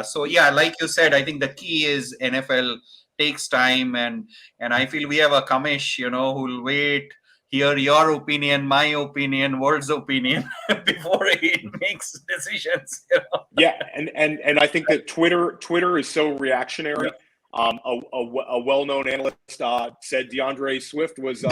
So yeah, like you said, I think the key is NFL takes time, and I feel we have a commish, who'll wait hear your opinion, my opinion, world's opinion before he makes decisions. Yeah, and I think that Twitter is so reactionary. A well-known analyst said DeAndre Swift was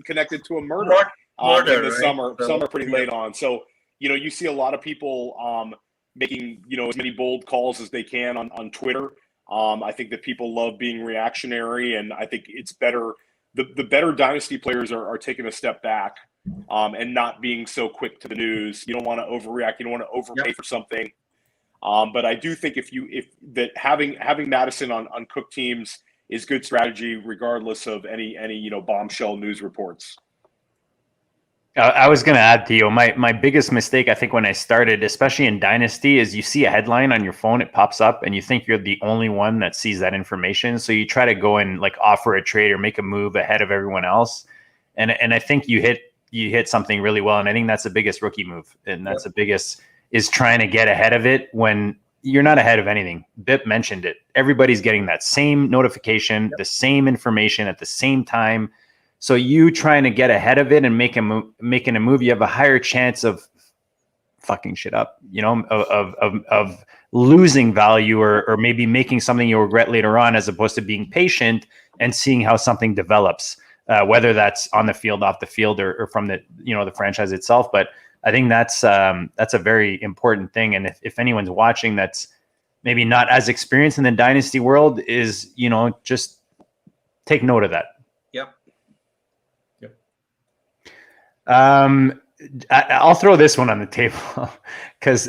connected to a murder in the summer pretty late on. So you see a lot of people making as many bold calls as they can on Twitter. I think that people love being reactionary, and I think it's better. The better dynasty players are taking a step back and not being so quick to the news. You don't want to overreact. You don't want to overpay for something. But I do think if that having Madison on Cook teams is good strategy, regardless of any bombshell news reports. I was going to add, Theo, my biggest mistake, I think, when I started, especially in Dynasty, is you see a headline on your phone, it pops up, and you think you're the only one that sees that information. So you try to go and like offer a trade or make a move ahead of everyone else. And I think you hit something really well. And I think that's the biggest rookie move. And that's the biggest is trying to get ahead of it when you're not ahead of anything. Bip mentioned it. Everybody's getting that same notification, the same information at the same time. So you trying to get ahead of it and making a move, you have a higher chance of fucking shit up, of losing value or maybe making something you'll regret later on, as opposed to being patient and seeing how something develops, whether that's on the field, off the field, or from the the franchise itself. But I think that's a very important thing. And if anyone's watching that's maybe not as experienced in the dynasty world, is just take note of that. I'll throw this one on the table because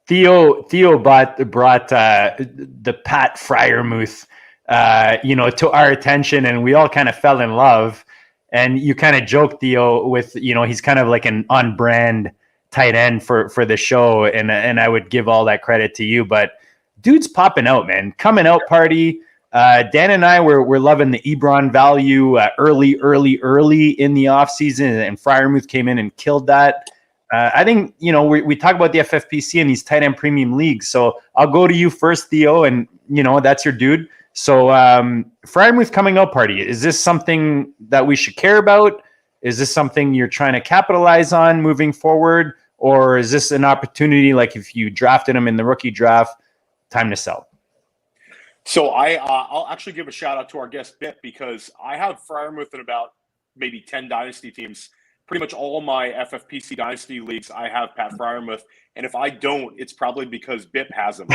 Theo brought the Pat Freiermuth, to our attention, and we all kind of fell in love. And you kind of joked, Theo, with he's kind of like an on-brand tight end for the show, and I would give all that credit to you. But dude's popping out, man, coming out party. Dan and I were loving the Ebron value early in the offseason, and Freiermuth came in and killed that. I think, we talk about the FFPC and these tight end premium leagues. So I'll go to you first, Theo, and, that's your dude. So Freiermuth coming out party, is this something that we should care about? Is this something you're trying to capitalize on moving forward? Or is this an opportunity, like if you drafted him in the rookie draft, time to sell? So I'll actually give a shout out to our guest Bip, because I have Freiermuth in about maybe 10 dynasty teams. Pretty much all my FFPC dynasty leagues, I have Pat Freiermuth, and if I don't, it's probably because Bip has him.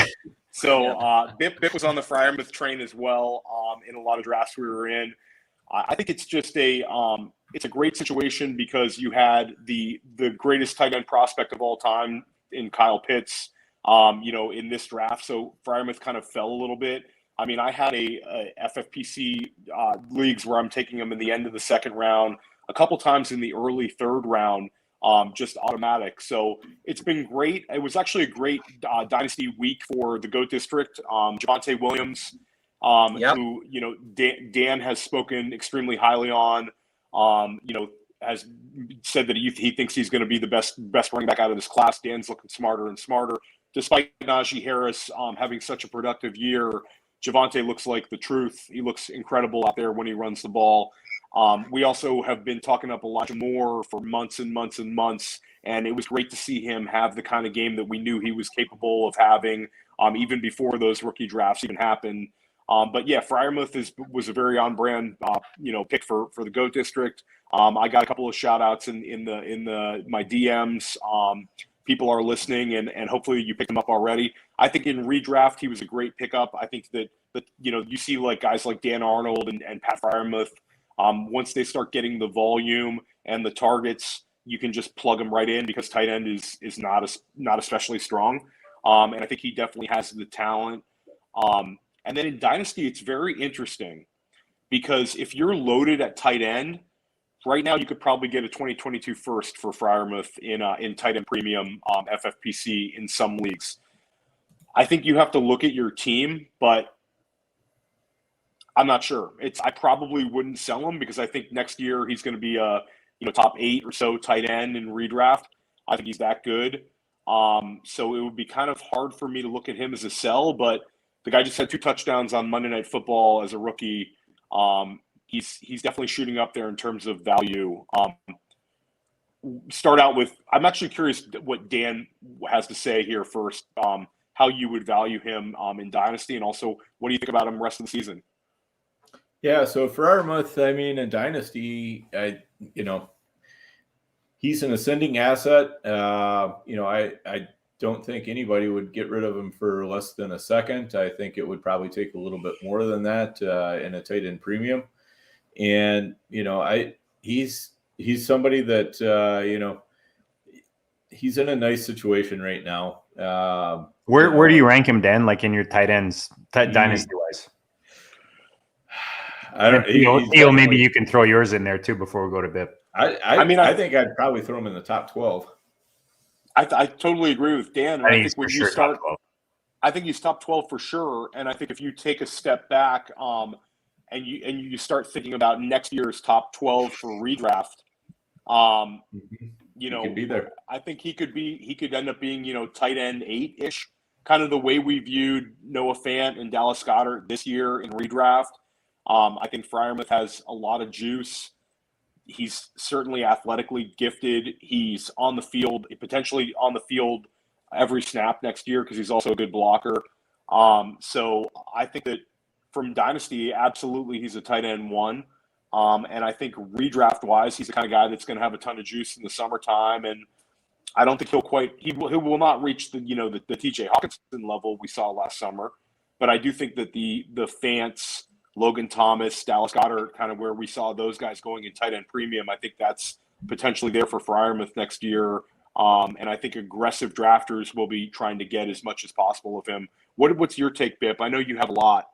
So Bip was on the Freiermuth train as well in a lot of drafts we were in. I think it's just it's a great situation because you had the greatest tight end prospect of all time in Kyle Pitts, in this draft. So Freiermuth kind of fell a little bit. I mean, I had a FFPC leagues where I'm taking them in the end of the second round, a couple times in the early third round, just automatic. So it's been great. It was actually a great dynasty week for the GOAT District. Javonte Williams, who Dan has spoken extremely highly on. Has said that he thinks he's going to be the best running back out of this class. Dan's looking smarter and smarter, despite Najee Harris having such a productive year. Javonte looks like the truth. He looks incredible out there when he runs the ball. We also have been talking up Elijah Moore for months and months and months, and it was great to see him have the kind of game that we knew he was capable of having, even before those rookie drafts even happened. But yeah, Freiermuth was a very on-brand, pick for the GOAT District. I got a couple of shout-outs in my DMs. People are listening, and hopefully you picked him up already. I think in redraft he was a great pickup. I think that you see like guys like Dan Arnold and Pat Freiermuth. Once they start getting the volume and the targets, you can just plug them right in because tight end is not especially strong. And I think he definitely has the talent. And then in Dynasty, it's very interesting because if you're loaded at tight end, right now you could probably get a 2022 first for Freiermuth in tight end premium FFPC in some leagues. I think you have to look at your team, but I'm not sure. I probably wouldn't sell him because I think next year he's going to be a top 8 or so tight end in redraft. I think he's that good. So it would be kind of hard for me to look at him as a sell, but the guy just had 2 touchdowns on Monday Night Football as a rookie. he's definitely shooting up there in terms of value. Start out with, I'm actually curious what Dan has to say here first, how you would value him in Dynasty, and also what do you think about him rest of the season? Yeah, so for Armouth, I mean, in Dynasty, he's an ascending asset. I don't think anybody would get rid of him for less than a second. I think it would probably take a little bit more than that in a tight end premium. And he's somebody that he's in a nice situation right now. Where do you rank him, Dan? Like in your tight ends, dynasty wise? I don't. Theo, maybe you can throw yours in there too before we go to BIP. I think I'd probably throw him in the top 12. I totally agree with Dan. And I think when you start, I think he's top 12 for sure. And I think if you take a step back, and you start thinking about next year's top 12 for redraft, He could be there. I think he could end up being, tight end 8-ish, kind of the way we viewed Noah Fant and Dallas Goedert this year in redraft. I think Freiermuth has a lot of juice. He's certainly athletically gifted. He's on the field, potentially on the field every snap next year because he's also a good blocker. So I think that from Dynasty, absolutely he's a tight end 1. And I think redraft-wise, he's the kind of guy that's going to have a ton of juice in the summertime. And I don't think he will not reach the TJ Hawkinson level we saw last summer. But I do think that the Fants, Logan Thomas, Dallas Goedert, kind of where we saw those guys going in tight end premium, I think that's potentially there for Freiermuth next year. And I think aggressive drafters will be trying to get as much as possible of him. What's your take, Bip? I know you have a lot.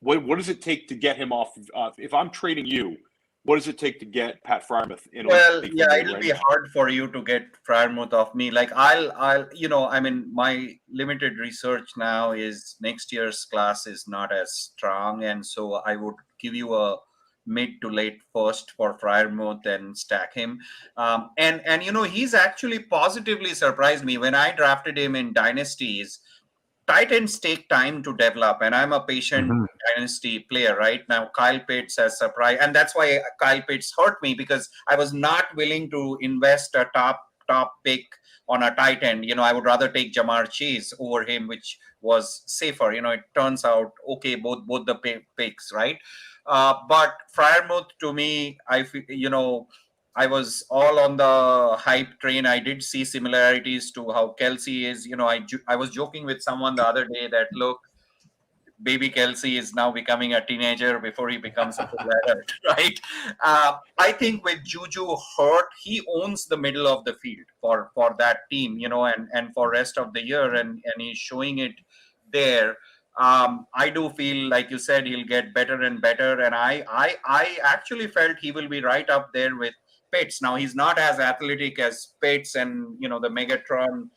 What does it take to get him off? If I'm trading you, what does it take to get Pat Freiermuth in? It'll be hard for you to get Freiermuth off me. Like my limited research now is next year's class is not as strong, and so I would give you a mid to late first for Freiermuth and stack him. And he's actually positively surprised me when I drafted him in dynasties. Tight ends take time to develop, and I'm a patient dynasty player right now. Kyle Pitts has surprised, and that's why Kyle Pitts hurt me because I was not willing to invest a top pick on a tight end. I would rather take Jamar Chase over him, which was safer. It turns out okay, both the picks, right? But Freiermuth, to me, I feel, I was all on the hype train. I did see similarities to how Kelsey is. I was joking with someone the other day that, look, baby Kelsey is now becoming a teenager before he becomes a full adult, right? I think with Juju hurt, he owns the middle of the field for that team, and for rest of the year, and he's showing it there. I do feel, like you said, he'll get better and better, and I actually felt he will be right up there with Pitts. Now, he's not as athletic as Pitts and, the Megatron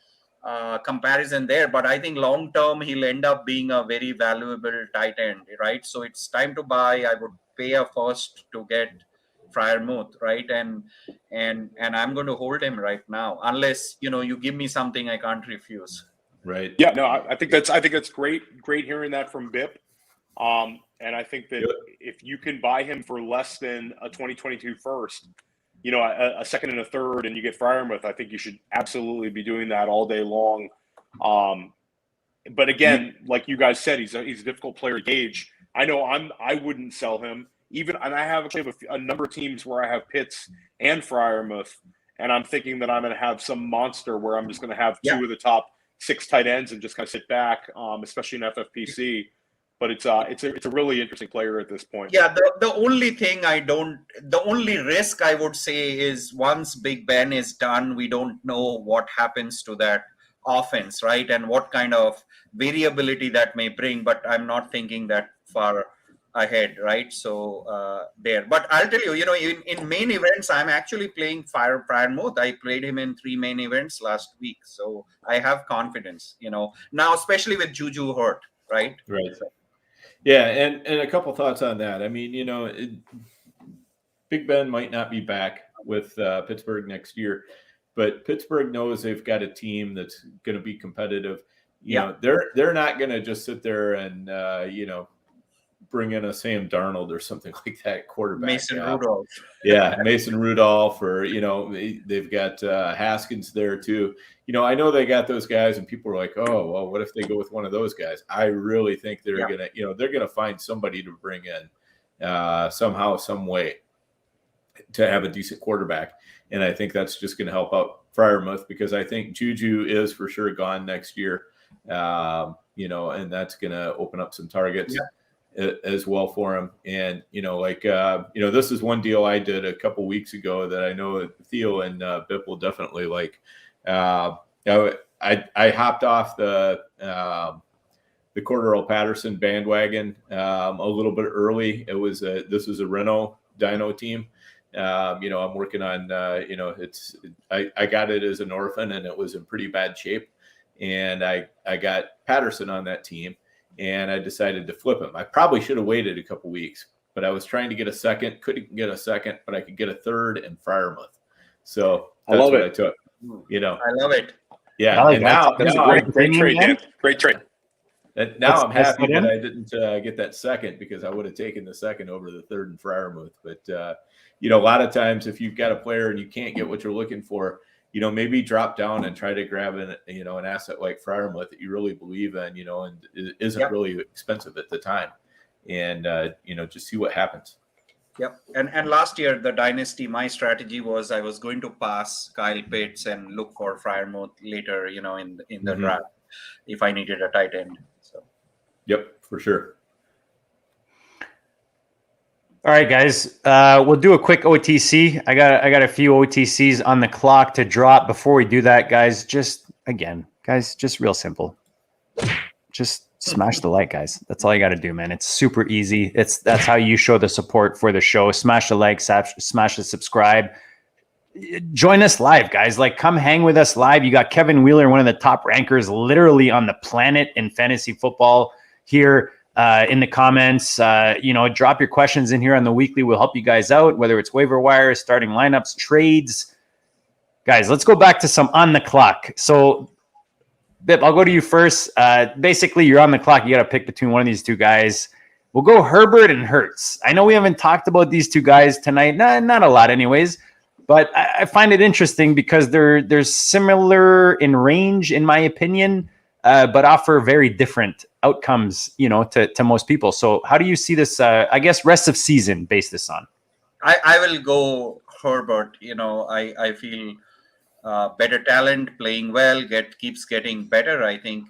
comparison there, but I think long term he'll end up being a very valuable tight end, right? So it's time to buy. I would pay a first to get Freiermuth, right? And I'm going to hold him right now, unless you give me something I can't refuse. Right. Yeah. No, I think that's great hearing that from Bip. And I think that if you can buy him for less than a 2022 first, a second and a third, and you get Freiermuth, I think you should absolutely be doing that all day long. But again, like you guys said, he's a difficult player to gauge. I know I wouldn't sell him even, and I have a number of teams where I have Pitts and Freiermuth, and I'm thinking that I'm going to have some monster where I'm just going to have two of the top 6 tight ends and just kind of sit back, especially in FFPC. But it's a really interesting player at this point. Yeah, the only risk I would say is once Big Ben is done, we don't know what happens to that offense, right? And what kind of variability that may bring. But I'm not thinking that far ahead, right? So there. But I'll tell you, in main events, I'm actually playing Freiermuth. I played him in 3 main events last week, so I have confidence. Now, especially with Juju hurt, right? Right. Yeah, and a couple thoughts on that. I mean, Big Ben might not be back with Pittsburgh next year, but Pittsburgh knows they've got a team that's going to be competitive. They're not going to just sit there and bring in a Sam Darnold or something like that quarterback. Mason Rudolph. Yeah, Mason Rudolph, or they've got Haskins there too. I know they got those guys, and people are like, "Oh, well, what if they go with one of those guys?" I really think they're gonna find somebody to bring in somehow, some way to have a decent quarterback, and I think that's just going to help out Friermuth, because I think Juju is for sure gone next year, and that's going to open up some targets. As well for him. And, this is one deal I did a couple weeks ago that I know Theo and Bip will definitely like. I hopped off the Cordero Patterson bandwagon a little bit early. This was a Renault dyno team. I'm working on, I got it as an orphan, and it was in pretty bad shape. And I got Patterson on that team, and I decided to flip him. I probably should have waited a couple weeks, but I was trying to get a second, couldn't get a second, but I could get a third and Friermuth. So that's what I took. I love it. Yeah. Like and now that's a great trade, Dan. Great trade. And now I'm happy that I didn't get that second, because I would have taken the second over the third and Friermuth. But, a lot of times if you've got a player and you can't get what you're looking for, maybe drop down and try to grab an asset like Friermuth that you really believe in, and it isn't really expensive at the time, and just see what happens. Yep. And last year, the dynasty, my strategy was I was going to pass Kyle Pitts and look for Friermuth later, in the draft, if I needed a tight end. So. Yep, for sure. All right, guys. We'll do a quick OTC. I got a few OTCs on the clock to drop. Before we do that, guys, just real simple. Just smash the like, guys. That's all you got to do, man. It's super easy. That's how you show the support for the show. Smash the like, smash the subscribe. Join us live, guys. Come hang with us live. You got Kevin Wheeler, one of the top rankers literally on the planet in fantasy football here. In the comments, drop your questions in here on the weekly. We'll help you guys out, whether it's waiver wire, starting lineups, trades. Guys, let's go back to some on the clock. So, Bip, I'll go to you first. Basically, you're on the clock. You got to pick between one of these two guys. We'll go Herbert and Hurts. I know we haven't talked about these two guys tonight. Not a lot anyways, but I find it interesting because they're similar in range, in my opinion, but offer very different outcomes, to most people. So how do you see this, rest of season base this on? I will go Herbert. I feel better talent, playing well, keeps getting better. I think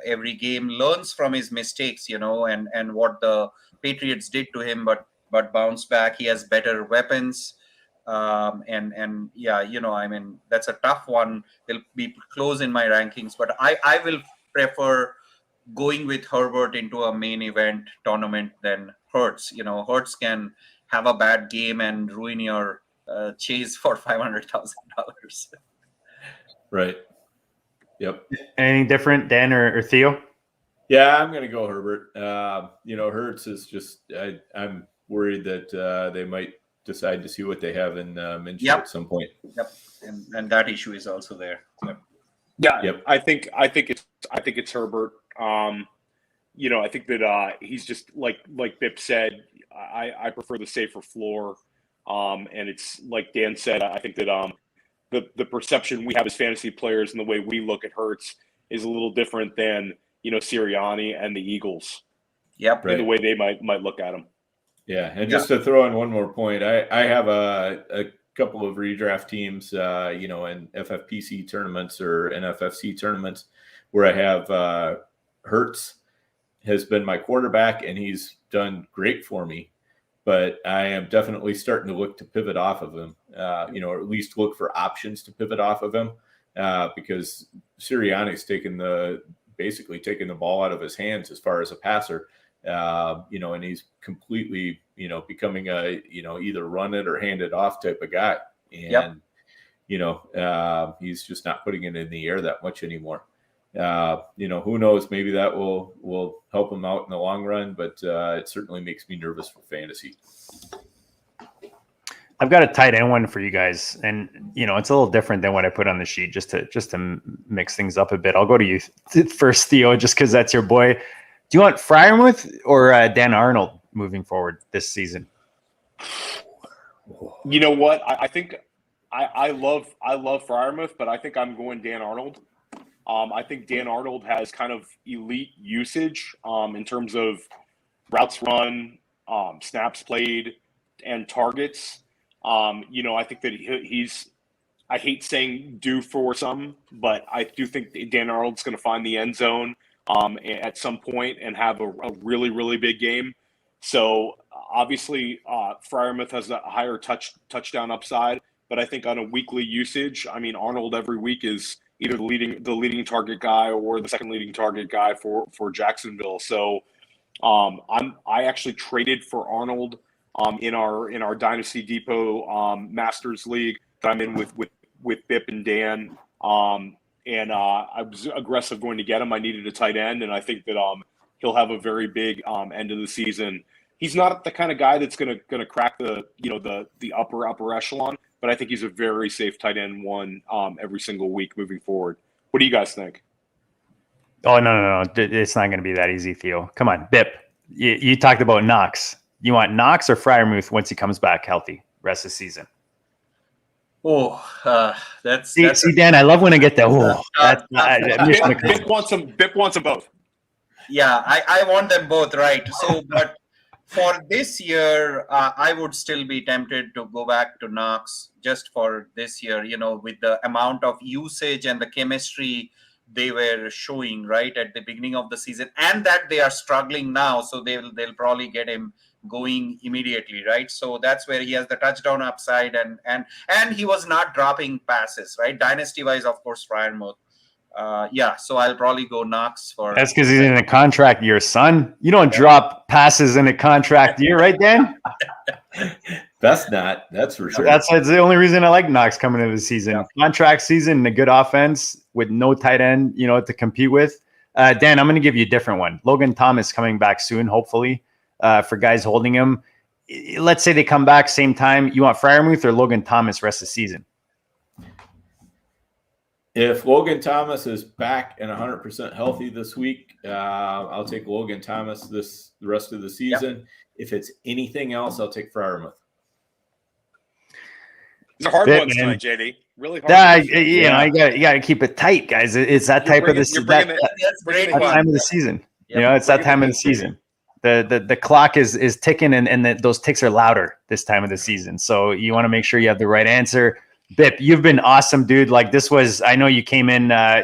every game learns from his mistakes, and what the Patriots did to him, but bounce back. He has better weapons. That's a tough one. They'll be close in my rankings, but I will prefer going with Herbert into a main event tournament than Hurts. Hurts can have a bad game and ruin your chase for $500,000. Right. Yep. Anything different, Dan or Theo? Yeah, I'm going to go Herbert. Hurts is just, I'm worried that they might decide to see what they have in Minshew at some point. Yep. And that issue is also there. Yep. Yeah. Yep. I think it's Herbert. I think that he's just like Bip said, I prefer the safer floor. And it's like Dan said, I think that the perception we have as fantasy players and the way we look at Hurts is a little different than, Sirianni and the Eagles. Yep. And the way they might look at him. Yeah. And just to throw in one more point, I have a couple of redraft teams, in FFPC tournaments or NFFC tournaments where I have Hurts has been my quarterback, and he's done great for me. But I am definitely starting to look to pivot off of him, or at least look for options to pivot off of him, because Sirianni's basically taking the ball out of his hands as far as a passer, and he's completely, becoming a, either run it or hand it off type of guy. And, he's just not putting it in the air that much anymore. Who knows? Maybe that will help him out in the long run, but it certainly makes me nervous for fantasy. I've got a tight end one for you guys, and it's a little different than what I put on the sheet, just to mix things up a bit. I'll go to you first, Theo, just because that's your boy. Do you want Freiermuth or Dan Arnold moving forward this season? You know what? I think I love Freiermuth, but I think I'm going Dan Arnold. I think Dan Arnold has kind of elite usage in terms of routes run, snaps played, and targets. I think that he's. I hate saying due for some, but I do think Dan Arnold's going to find the end zone at some point and have a really, really big game. So obviously, Freiermuth has a higher touchdown upside, but I think on a weekly usage, I mean, Arnold every week is either the leading target guy or the second leading target guy for Jacksonville. So I actually traded for Arnold in our Dynasty Depot Masters League that I'm in with Bip and Dan. And I was aggressive going to get him. I needed a tight end, and I think that he'll have a very big end of the season. He's not the kind of guy that's going to crack the upper echelon, but I think he's a very safe tight end one every single week moving forward. What do you guys think? Oh, no. It's not going to be that easy, Theo. Come on, Bip. You talked about Knox. You want Knox or Freiermuth once he comes back healthy rest of the season? Oh, that's see, Dan, I love when I get that. Bip wants them both. Yeah, I want them both, right? So, but for this year, I would still be tempted to go back to Knox just for this year, with the amount of usage and the chemistry they were showing right at the beginning of the season, and that they are struggling now. So they'll probably get him going immediately, right? So that's where he has the touchdown upside, and he was not dropping passes, right? Dynasty wise, of course, Freiermuth. So I'll probably go Knox for. That's because he's in a contract year, son. You don't drop passes in a contract year, right, Dan? That's for sure. That's the only reason I like Knox coming into the season. Yeah. Contract season and a good offense with no tight end, to compete with. Dan, I'm going to give you a different one. Logan Thomas coming back soon, hopefully, for guys holding him. Let's say they come back same time. You want Freiermuth or Logan Thomas rest of the season? If Logan Thomas is back and 100% healthy this week, I'll take Logan Thomas the rest of the season. Yep. If it's anything else, I'll take Freiermuth. It's a hard one tonight, JD. Really hard. You got to keep it tight, guys. It's that type of this time of the season. Yep. It's that time of the season. The clock is ticking, and those ticks are louder this time of the season. So you want to make sure you have the right answer. Bip, you've been awesome, dude. Like this was, I know you came in, my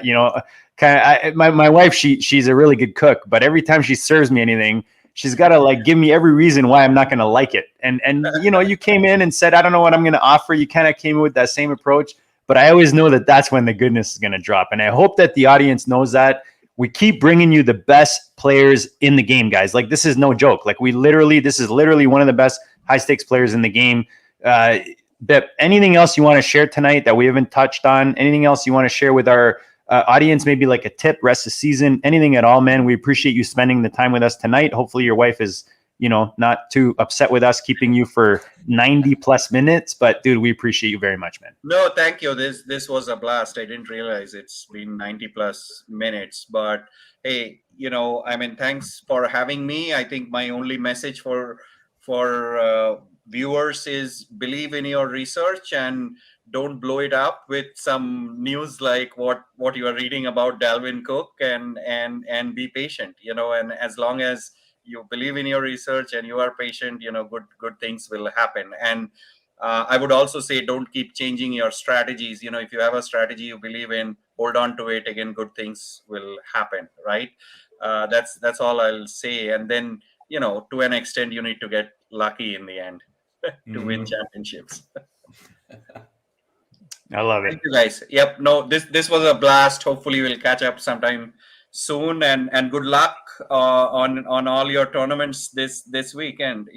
wife, she's a really good cook, but every time she serves me anything, she's got to give me every reason why I'm not going to like it. And you came in and said, I don't know what I'm going to offer. You kind of came in with that same approach, but I always know that that's when the goodness is going to drop. And I hope that the audience knows that we keep bringing you the best players in the game, guys. This is no joke. This is literally one of the best high stakes players in the game. Bip, anything else you want to share tonight that we haven't touched on? Anything else you want to share with our audience? Maybe like a tip, rest of season, anything at all, man. We appreciate you spending the time with us tonight. Hopefully your wife is, not too upset with us keeping you for 90 plus minutes, but dude, we appreciate you very much, man. No, thank you. This was a blast. I didn't realize it's been 90 plus minutes, but hey, thanks for having me. I think my only message for viewers is believe in your research and don't blow it up with some news like what you are reading about Dalvin Cook, and be patient, and as long as you believe in your research and you are patient, good things will happen. And I would also say don't keep changing your strategies. If you have a strategy you believe in, hold on to it. Again, good things will happen, right? That's all I'll say. And then, to an extent, you need to get lucky in the end to win championships. I love it. Thank you, guys. Yep. No, this was a blast. Hopefully we'll catch up sometime soon, and good luck on all your tournaments this weekend.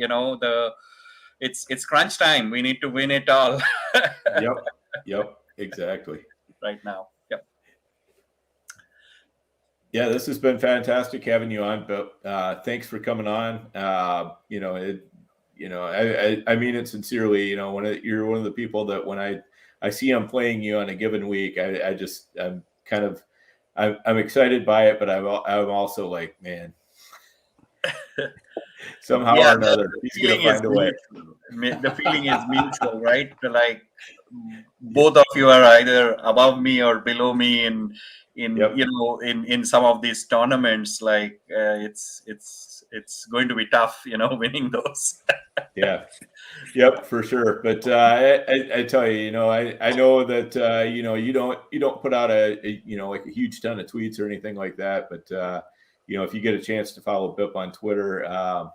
It's crunch time. We need to win it all. Yep, exactly. Right now. Yep. Yeah, this has been fantastic having you on, but thanks for coming on. I mean it sincerely. You're one of the people that when I see I'm playing you on a given week, I'm excited by it, but I'm also like, man, Somehow or another, he's going to find a way. The feeling is mutual, right? Like both of you are either above me or below me in Yep. in some of these tournaments. Like it's going to be tough, winning those. Yeah. Yep, for sure. But I tell you, I know that you don't put out a like a huge ton of tweets or anything like that. But if you get a chance to follow Bip on Twitter,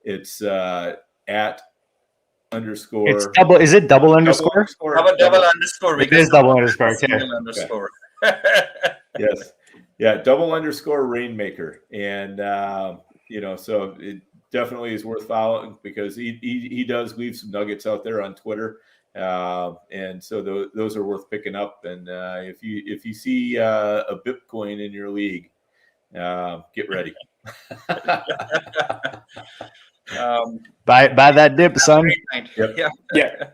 it's at underscore. It's double. Is it double underscore? Double underscore. It is double underscore. Okay. Underscore. Yes. Yeah. Double underscore Rainmaker. And, so it definitely is worth following because he does leave some nuggets out there on Twitter. And so those are worth picking up. And if you see a Bitcoin in your league, get ready. Buy that dip, son. Yep. Yeah.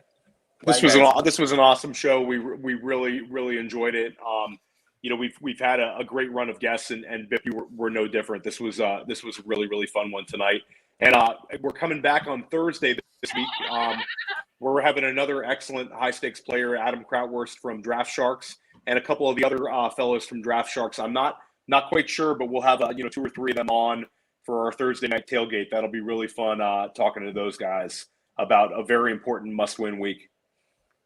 This was an awesome show. We really enjoyed it. We've had a great run of guests, and Bip, we're no different. This was a really fun one tonight, and we're coming back on Thursday this week. We're having another excellent high stakes player, Adam Krautwurst from Draft Sharks, and a couple of the other fellows from Draft Sharks. I'm not quite sure, but we'll have 2 or 3 of them on for our Thursday night tailgate. That'll be really fun talking to those guys about a very important must-win week.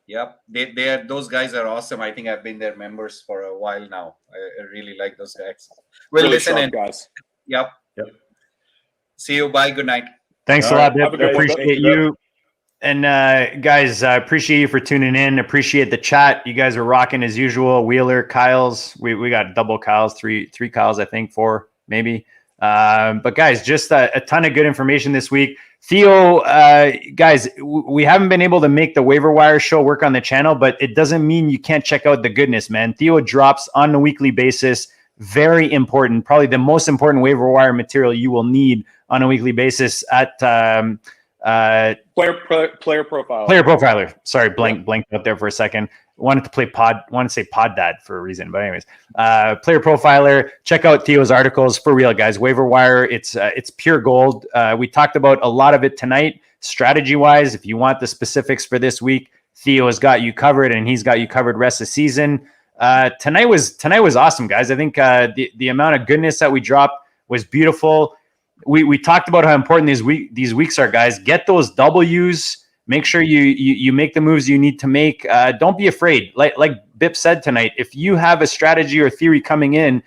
Yep, those guys are awesome. I think I've been their members for a while now. I really like those guys. Well, really listen in, guys. Yep. See you. Bye. Good night. Thanks a lot, Bip. Have a good one. Appreciate you. And guys, I appreciate you for tuning in. Appreciate the chat. You guys are rocking as usual. Wheeler, Kyle's. We got double Kyle's, three Kyle's, I think, 4 maybe. But guys, just a ton of good information this week. Theo, guys, we haven't been able to make the waiver wire show work on the channel, but it doesn't mean you can't check out the goodness, man. Theo drops on a weekly basis. Very important, probably the most important waiver wire material you will need on a weekly basis at Player profile. Player profiler. Sorry, blanked out there for a second. Wanted to say pod dad for a reason, but anyways, player profiler. Check out Theo's articles for real, guys. Waiver wire, it's pure gold. We talked about a lot of it tonight, strategy wise. If you want the specifics for this week, Theo has got you covered, and he's got you covered rest of the season. Tonight was awesome, guys. I think the amount of goodness that we dropped was beautiful. We talked about how important these weeks are, guys. Get those W's. Make sure you make the moves you need to make. Don't be afraid. Like Bip said tonight, if you have a strategy or theory coming in,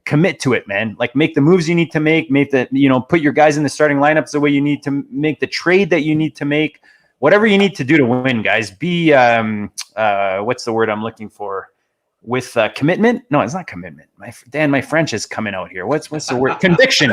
commit to it, man. Like make the moves you need to make put your guys in the starting lineups the way you need to make the trade that you need to make. Whatever you need to do to win, guys. Be what's the word I'm looking for? With commitment? No, it's not commitment. My French is coming out here. What's the word? Conviction.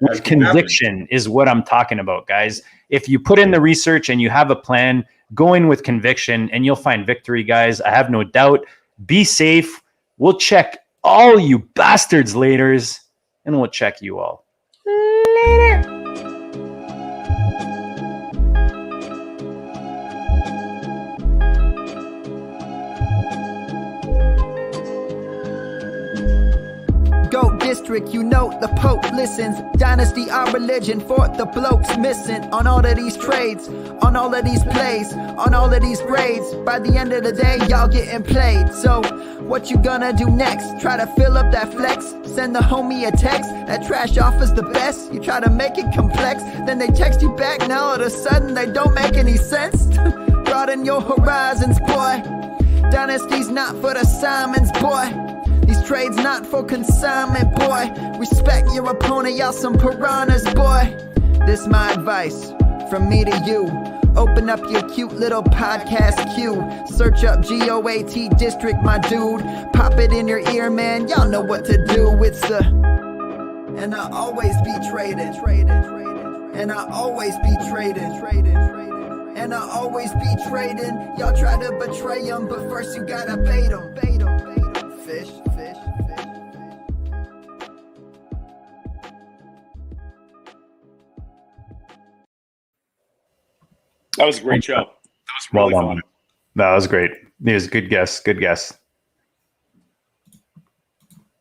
With conviction is what I'm talking about, guys. If you put in the research and you have a plan, go in with conviction and you'll find victory, guys. I have no doubt. Be safe. We'll check all you bastards laters, and we'll check you all later. Go district, the Pope listens. Dynasty, our religion, for the blokes missing. On all of these trades, on all of these plays, on all of these grades. By the end of the day, y'all getting played. So, what you gonna do next? Try to fill up that flex? Send the homie a text? That trash offers the best? You try to make it complex, then they text you back. Now all of a sudden, they don't make any sense. Broaden your horizons, boy. Dynasty's not for the Simons, boy. These trades not for consignment, boy. Respect your opponent, y'all some piranhas, boy. This my advice from me to you. Open up your cute little podcast queue. Search up GOAT District, my dude. Pop it in your ear, man. Y'all know what to do. It's and I always be traded. And I always be traded. And I always be trading. Y'all try to betray them, but first you gotta bait them. Fish. That was a great show. That was really fun. That was great. It was a good guess.